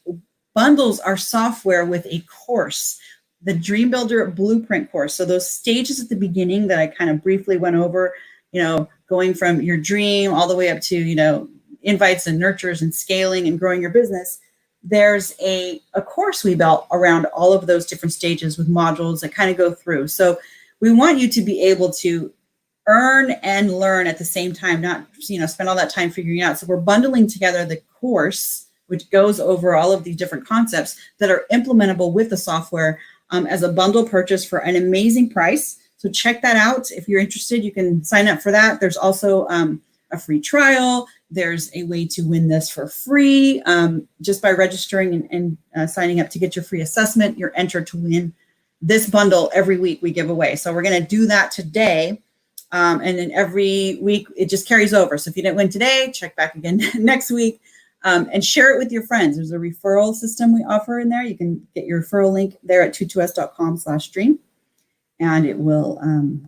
bundles our software with a course, the Dream Builder Blueprint course. So those stages at the beginning that I kind of briefly went over, going from your dream all the way up to, invites and nurtures and scaling and growing your business. There's a course we built around all of those different stages with modules that kind of go through. So we want you to be able to earn and learn at the same time, not, spend all that time figuring it out. So we're bundling together the course, which goes over all of these different concepts that are implementable with the software as a bundle purchase for an amazing price. So check that out. If you're interested, you can sign up for that. There's also a free trial. There's a way to win this for free. Just by registering and signing up to get your free assessment, you're entered to win this bundle every week we give away. So we're going to do that today. And then every week it just carries over. So if you didn't win today, check back again next week. And share it with your friends. There's a referral system we offer in there. You can get your referral link there at 22s.com/dream. And it will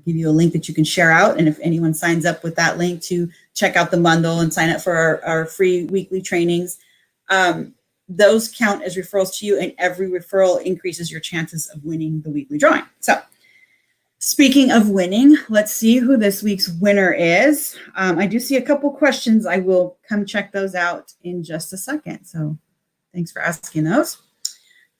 give you a link that you can share out. And if anyone signs up with that link to check out the bundle and sign up for our free weekly trainings, those count as referrals to you. And every referral increases your chances of winning the weekly drawing. So speaking of winning, let's see who this week's winner is. I do see a couple questions. I will come check those out in just a second. So thanks for asking those.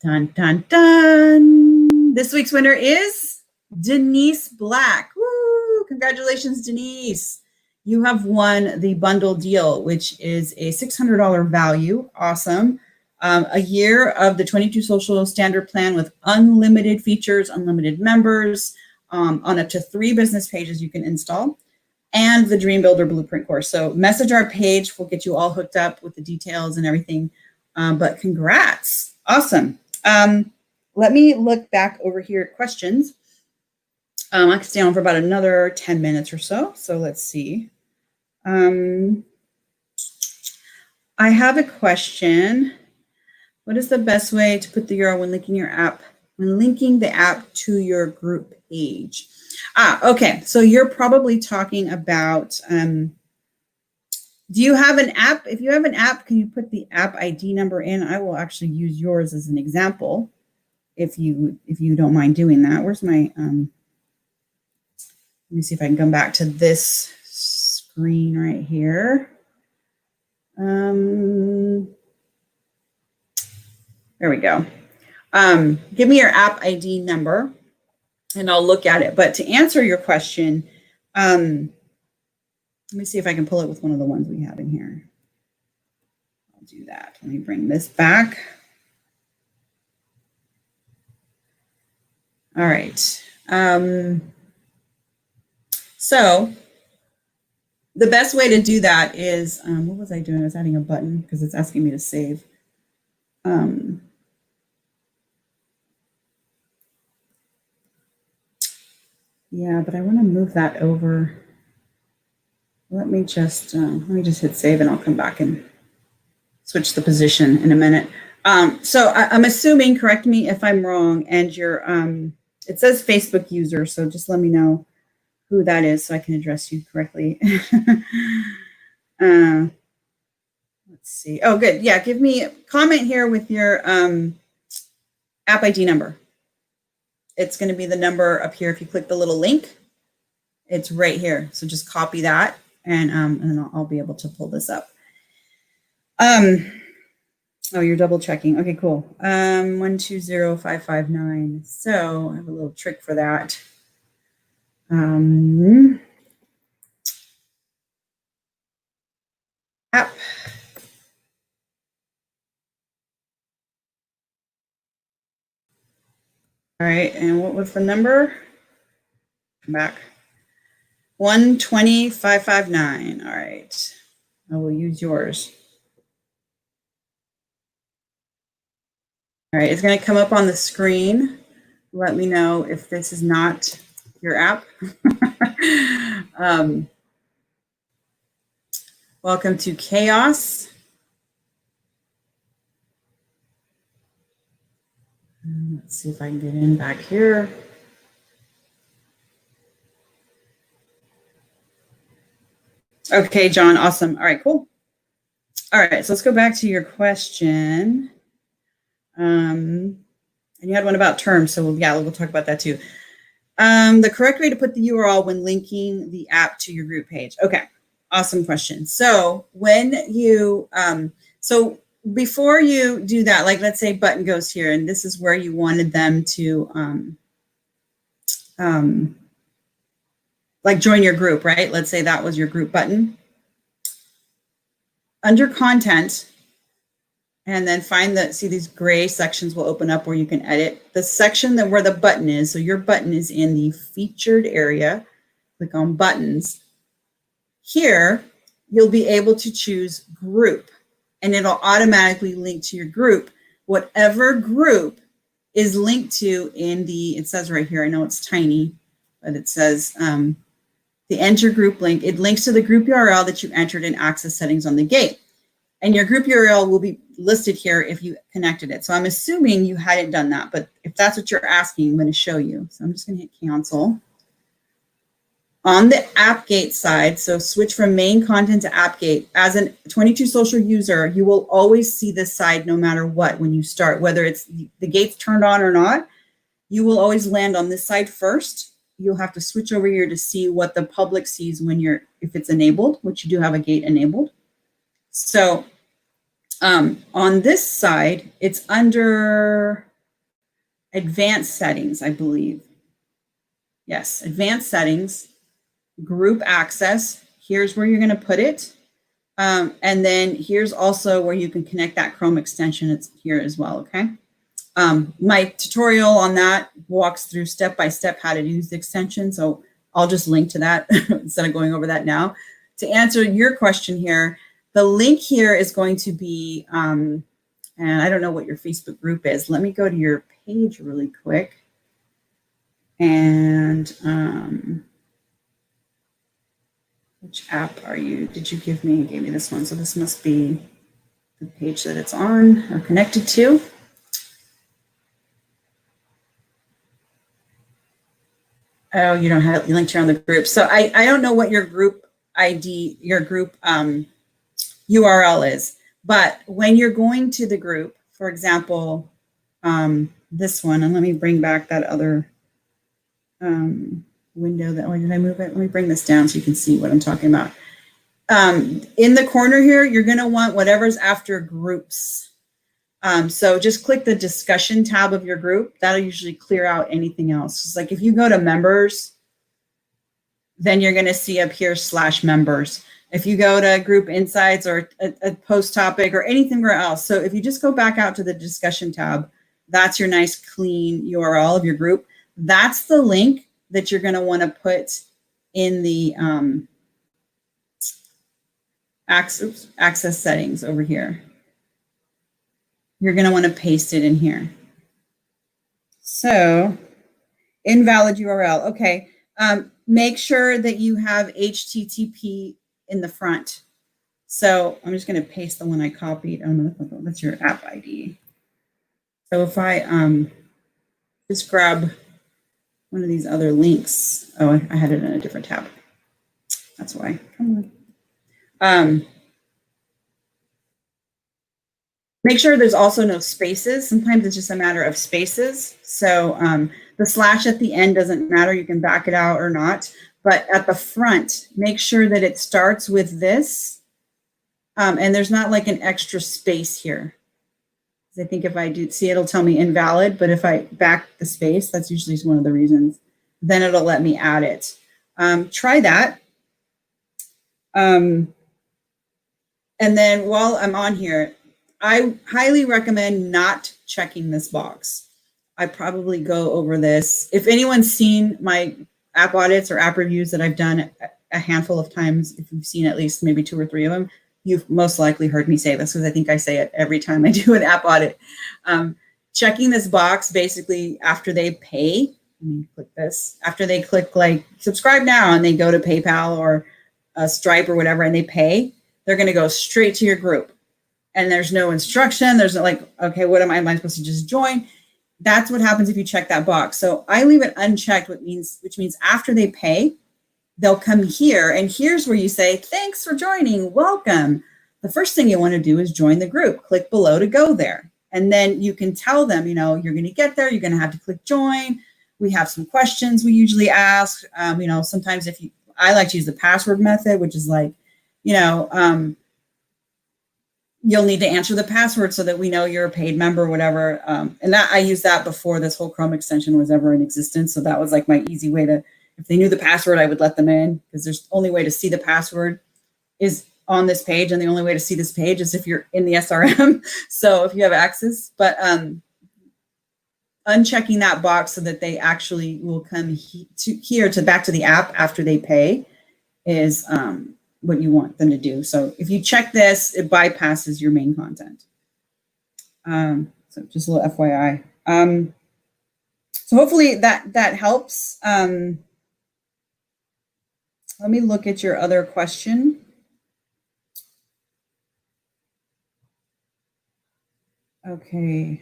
Dun, dun, dun. This week's winner is Denise Black. Woo! Congratulations, Denise. You have won the bundle deal, which is a $600 value. Awesome. A year of the 22 Social Standard Plan with unlimited features, unlimited members, on up to 3 business pages you can install, and the Dream Builder Blueprint course. So message our page. We'll get you all hooked up with the details and everything. But congrats. Awesome. Let me look back over here at questions. I can stay on for about another 10 minutes or so. So let's see. I have a question. What is the best way to put the URL when linking the app to your group page? Okay. So you're probably talking about, do you have an app? If you have an app, can you put the app ID number in? I will actually use yours as an example if you don't mind doing that. Where's my, let me see if I can come back to this screen right here. There we go. Give me your app ID number and I'll look at it. But to answer your question, let me see if I can pull it with one of the ones we have in here. I'll do that. Let me bring this back. All right. So the best way to do that is, what was I doing? I was adding a button because it's asking me to save. Yeah, but I want to move that over. Let me just hit save and I'll come back and switch the position in a minute. So I'm assuming, correct me if I'm wrong, and your it says Facebook user, so just let me know who that is so I can address you correctly. Let's see. Oh, good. Yeah, give me a comment here with your app ID number. It's going to be the number up here. If you click the little link, it's right here. So just copy that and then I'll be able to pull this up. Oh, you're double checking. Okay, cool. 120559. So I have a little trick for that. App. All right, and what was the number? Come back. 120559. All right, I will use yours. All right, it's going to come up on the screen. Let me know if this is not your app. Welcome to Chaos. Let's see if I can get in back here. Okay, John, awesome. All right, cool. All right, so let's go back to your question. And you had one about terms, so yeah, we'll talk about that too. The correct way to put the URL when linking the app to your group page. Okay, awesome question. So when you, so before you do that, like let's say button goes here, and this is where you wanted them to like join your group, right? Let's say that was your group button. Under content, and then find the, see these gray sections will open up where you can edit. The section that where the button is, so your button is in the featured area. Click on buttons. Here, you'll be able to choose group, and it'll automatically link to your group. Whatever group is linked to in the, it says right here, I know it's tiny, but it says the enter group link. It links to the group URL that you entered in access settings on the gate. And your group URL will be listed here if you connected it. So I'm assuming you hadn't done that, but if that's what you're asking, I'm going to show you. So I'm just going to hit cancel. On the AppGate side, so switch from main content to AppGate. As a 22 social user, you will always see this side no matter what when you start, whether it's the gate's turned on or not, you will always land on this side first. You'll have to switch over here to see what the public sees when you're, if it's enabled, which you do have a gate enabled. So on this side, it's under advanced settings, I believe. Yes, advanced settings, group access. Here's where you're going to put it. And then here's also where you can connect that Chrome extension. It's here as well, okay? My tutorial on that walks through step-by-step how to use the extension. So I'll just link to that instead of going over that now. To answer your question here, the link here is going to be, and I don't know what your Facebook group is. Let me go to your page really quick. And which app are you? Did you give me? You gave me this one. So this must be the page that it's on or connected to. Oh, you don't have it linked here on the group. So I don't know what your group ID, your group URL is, but when you're going to the group, for example, this one, and let me bring back that other window that way. Did I move it? Let me bring this down so you can see what I'm talking about. In the corner here, you're going to want whatever's after groups. So just click the discussion tab of your group. That'll usually clear out anything else. It's like if you go to members, then you're going to see up here /members. If you go to group insights or a post topic or anything else. So if you just go back out to the discussion tab, that's your nice clean URL of your group. That's the link that you're going to want to put in the access settings over here. You're going to want to paste it in here. So invalid URL. Okay. Make sure that you have HTTP in the front. So I'm just going to paste the one I copied. Oh, no, that's your app ID. So if I just grab one of these other links. Oh, I had it in a different tab. That's why. Come on. Make sure there's also no spaces. Sometimes it's just a matter of spaces. So the slash at the end doesn't matter. You can back it out or not. But at the front, make sure that it starts with this. And there's not like an extra space here. I think if I do see, it'll tell me invalid. But if I back the space, that's usually one of the reasons. Then it'll let me add it. Try that. And then while I'm on here, I highly recommend not checking this box. I probably go over this. If anyone's seen my app audits or app reviews that I've done a handful of times, if you've seen at least maybe 2 or 3 of them, you've most likely heard me say this because I think I say it every time I do an app audit. Checking this box basically after they pay, let me click this, after they click like subscribe now and they go to PayPal or Stripe or whatever and they pay, they're going to go straight to your group. And there's no instruction. There's no like, okay, what am I supposed to just join? That's what happens if you check that box. So I leave it unchecked, which means after they pay, they'll come here. And here's where you say, thanks for joining, welcome. The first thing you want to do is join the group. Click below to go there. And then you can tell them, you know, you're going to get there. You're going to have to click join. We have some questions we usually ask. You know, sometimes I like to use the password method, which is like, you know, you'll need to answer the password so that we know you're a paid member or whatever. And that I used that before this whole Chrome extension was ever in existence. So that was like my easy way to, if they knew the password, I would let them in because there's only way to see the password is on this page. And the only way to see this page is if you're in the SRM. So if you have access, but unchecking that box so that they actually will come back to the app after they pay is, what you want them to do. So if you check this, it bypasses your main content. So just a little FYI. So hopefully that helps. Let me look at your other question. Okay.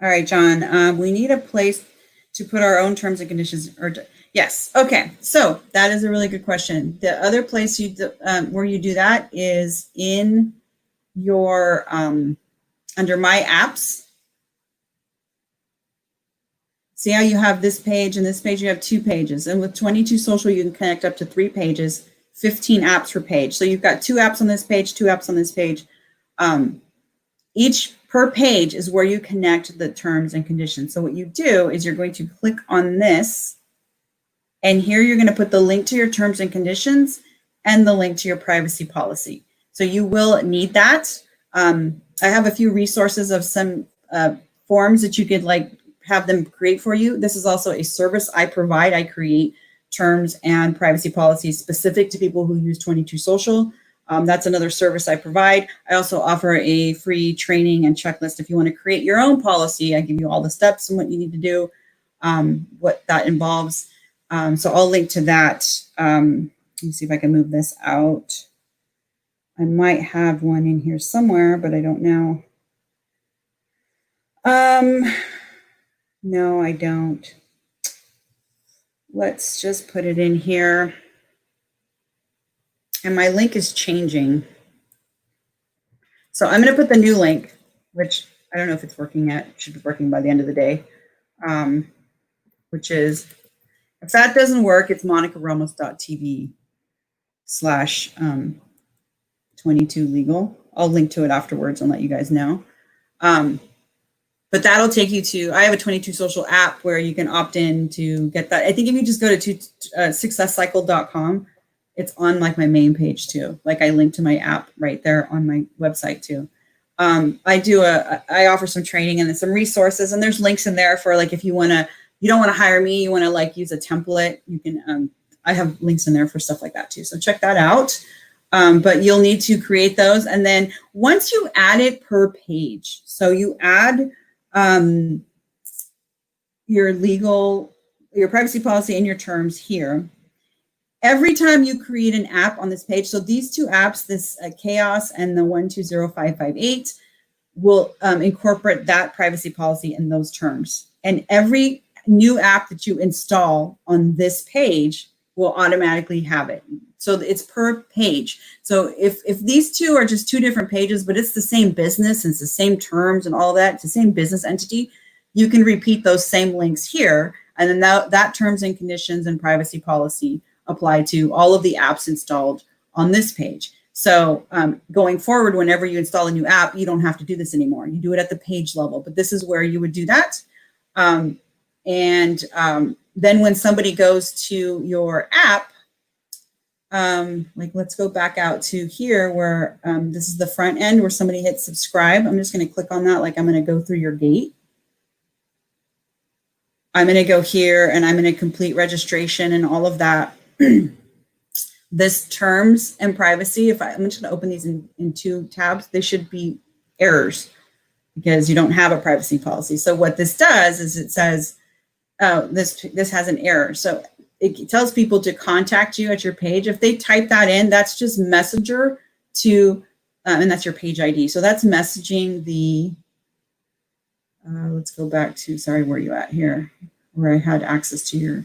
All right, John, we need a place to put our own terms and conditions yes. Okay. So that is a really good question. The other place where you do that is in your, under my apps. See how you have this page and this page, you have 2 pages. And with 22 Social, you can connect up to 3 pages, 15 apps per page. So you've got 2 apps on this page, 2 apps on this page. Each per page is where you connect the terms and conditions. So what you do is you're going to click on this, and here you're going to put the link to your terms and conditions and the link to your privacy policy. So you will need that. I have a few resources of some forms that you could like have them create for you. This is also a service I provide. I create terms and privacy policies specific to people who use 22 Social. That's another service I provide. I also offer a free training and checklist. If you want to create your own policy, I give you all the steps and what you need to do, what that involves. So I'll link to that. Let me see if I can move this out. I might have one in here somewhere, but I don't know. No, I don't. Let's just put it in here. And my link is changing. So I'm going to put the new link, which I don't know if it's working yet. It should be working by the end of the day, which is, if that doesn't work, it's monicaramos.tv/ 22 legal. I'll link to it afterwards and let you guys know. But that'll take you to, I have a 22 social app where you can opt in to get that. I think if you just go to successcycle.com, it's on like my main page too. Like I link to my app right there on my website too. I offer some training and some resources, and there's links in there for like, if you don't want to hire me, you want to like use a template, you can, I have links in there for stuff like that too. So check that out. But you'll need to create those. And then once you add it per page, so you add your privacy policy and your terms here. Every time you create an app on this page, so these two apps, this Chaos and the 120558, will incorporate that privacy policy and those terms. And every new app that you install on this page will automatically have it. So it's per page. So if these two are just two different pages, but it's the same business, and it's the same terms and all that, it's the same business entity, you can repeat those same links here. And then that terms and conditions and privacy policy apply to all of the apps installed on this page. So going forward, whenever you install a new app, you don't have to do this anymore. You do it at the page level, but this is where you would do that. Then when somebody goes to your app, like let's go back out to here where this is the front end where somebody hits subscribe. I'm just going to click on that. Like I'm going to go through your gate. I'm going to go here and I'm going to complete registration and all of that. This terms and privacy, I'm just going to open these in two tabs. They should be errors because you don't have a privacy policy. So what this does is it says, oh, this has an error. So it tells people to contact you at your page. If they type that in, that's just Messenger to, and that's your page ID. So that's messaging the, let's go back to, sorry, where are you at here? Where I had access to your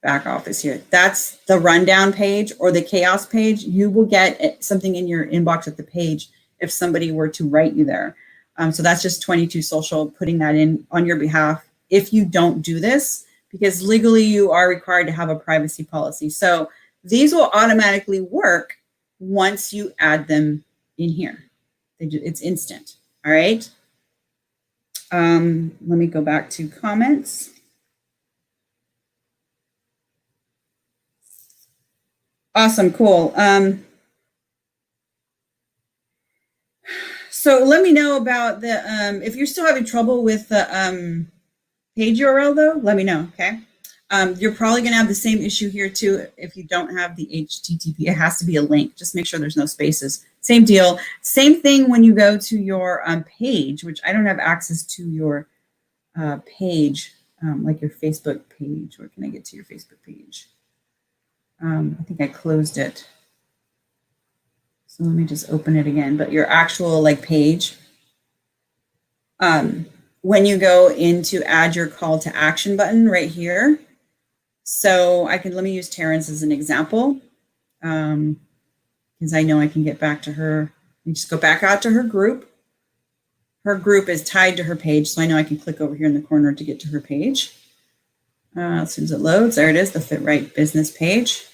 back office here. That's the rundown page or the chaos page. You will get something in your inbox at the page if somebody were to write you there. So that's just 22 Social putting that in on your behalf. If you don't do this, because legally you are required to have a privacy policy. So these will automatically work once you add them in here. It's instant. All right. Let me go back to comments. Awesome, cool. So let me know about the, if you're still having trouble with the page URL though, let me know, okay? You're probably gonna have the same issue here too if you don't have the HTTP. It has to be a link. Just make sure there's no spaces. Same deal. Same thing when you go to your page, which I don't have access to your page, like your Facebook page. Where can I get to your Facebook page? I think I closed it. So let me just open it again. But your actual like page, when you go into add your call to action button right here. So let me use Terrence as an example, because I know I can get back to her. You just go back out to her group. Her group is tied to her page. So I know I can click over here in the corner to get to her page. As soon as it loads, there it is, the Fit Right business page.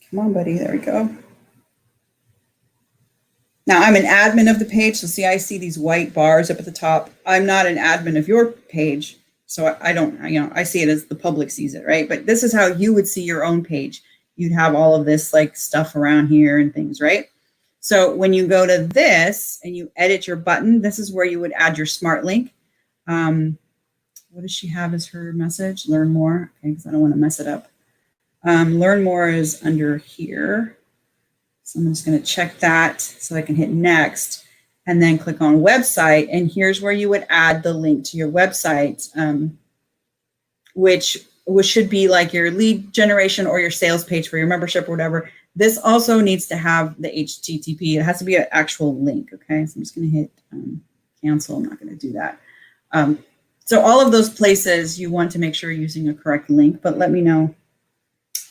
Come on, buddy, there we go. Now I'm an admin of the page, so see, I see these white bars up at the top. I'm not an admin of your page, so I don't, I see it as the public sees it, right? But this is how you would see your own page. You'd have all of this like stuff around here and things, right? So when you go to this and you edit your button, this is where you would add your smart link. What does she have as her message? Learn more, okay, because I don't want to mess it up. Learn more is under here. So I'm just going to check that so I can hit next and then click on website. And here's where you would add the link to your website, which should be like your lead generation or your sales page for your membership or whatever. This also needs to have the HTTP. It has to be an actual link. Okay, so I'm just going to hit cancel. I'm not going to do that. So all of those places you want to make sure you're using a correct link, but let me know.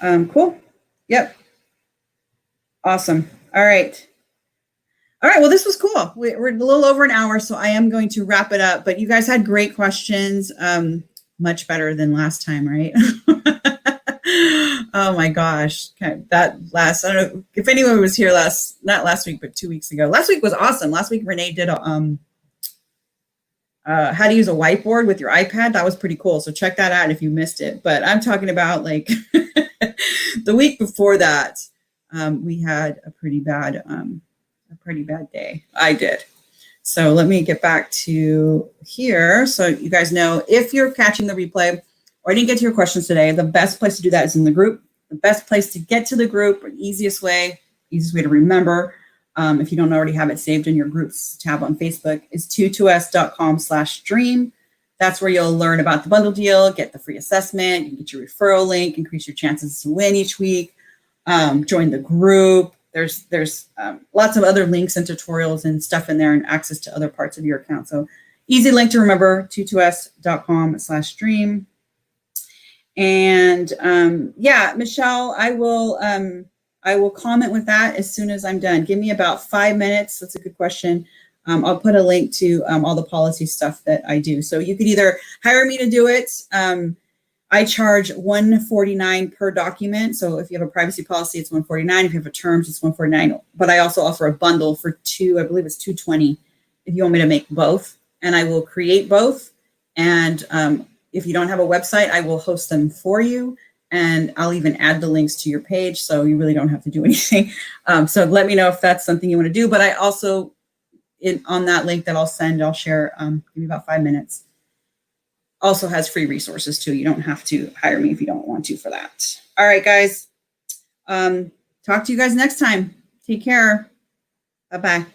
Cool. Yep. Awesome. All right. All right. Well, this was cool. We're a little over an hour, so I am going to wrap it up, but you guys had great questions. Much better than last time, right? Oh my gosh. Okay. That last, I don't know if anyone was here not last week, but 2 weeks ago. Last week was awesome. Last week, Renee did how to use a whiteboard with your iPad. That was pretty cool. So check that out if you missed it. But I'm talking about like the week before that, we had a pretty bad day. I did. So let me get back to here. So you guys know, if you're catching the replay or didn't get to your questions today, the best place to do that is in the group. The best place to get to the group, or the easiest way to remember, if you don't already have it saved in your groups tab on Facebook, is 22s.com/dream. That's where you'll learn about the bundle deal, get the free assessment, you can get your referral link, increase your chances to win each week, join the group. There's lots of other links and tutorials and stuff in there, and access to other parts of your account. So easy link to remember, 22s.com/dream. And yeah, Michelle, I will comment with that as soon as I'm done. Give me about 5 minutes. That's a good question. I'll put a link to all the policy stuff that I do. So you could either hire me to do it. I charge $149 per document. So if you have a privacy policy, it's $149. If you have a terms, it's $149. But I also offer a bundle for I believe it's $220 if you want me to make both. And I will create both. And if you don't have a website, I will host them for you. And I'll even add the links to your page. So you really don't have to do anything. So let me know if that's something you want to do. But I also, on that link that I'll send, I'll share, give me about 5 minutes. Also has free resources too. You don't have to hire me if you don't want to for that. All right, guys. Talk to you guys next time. Take care. Bye-bye.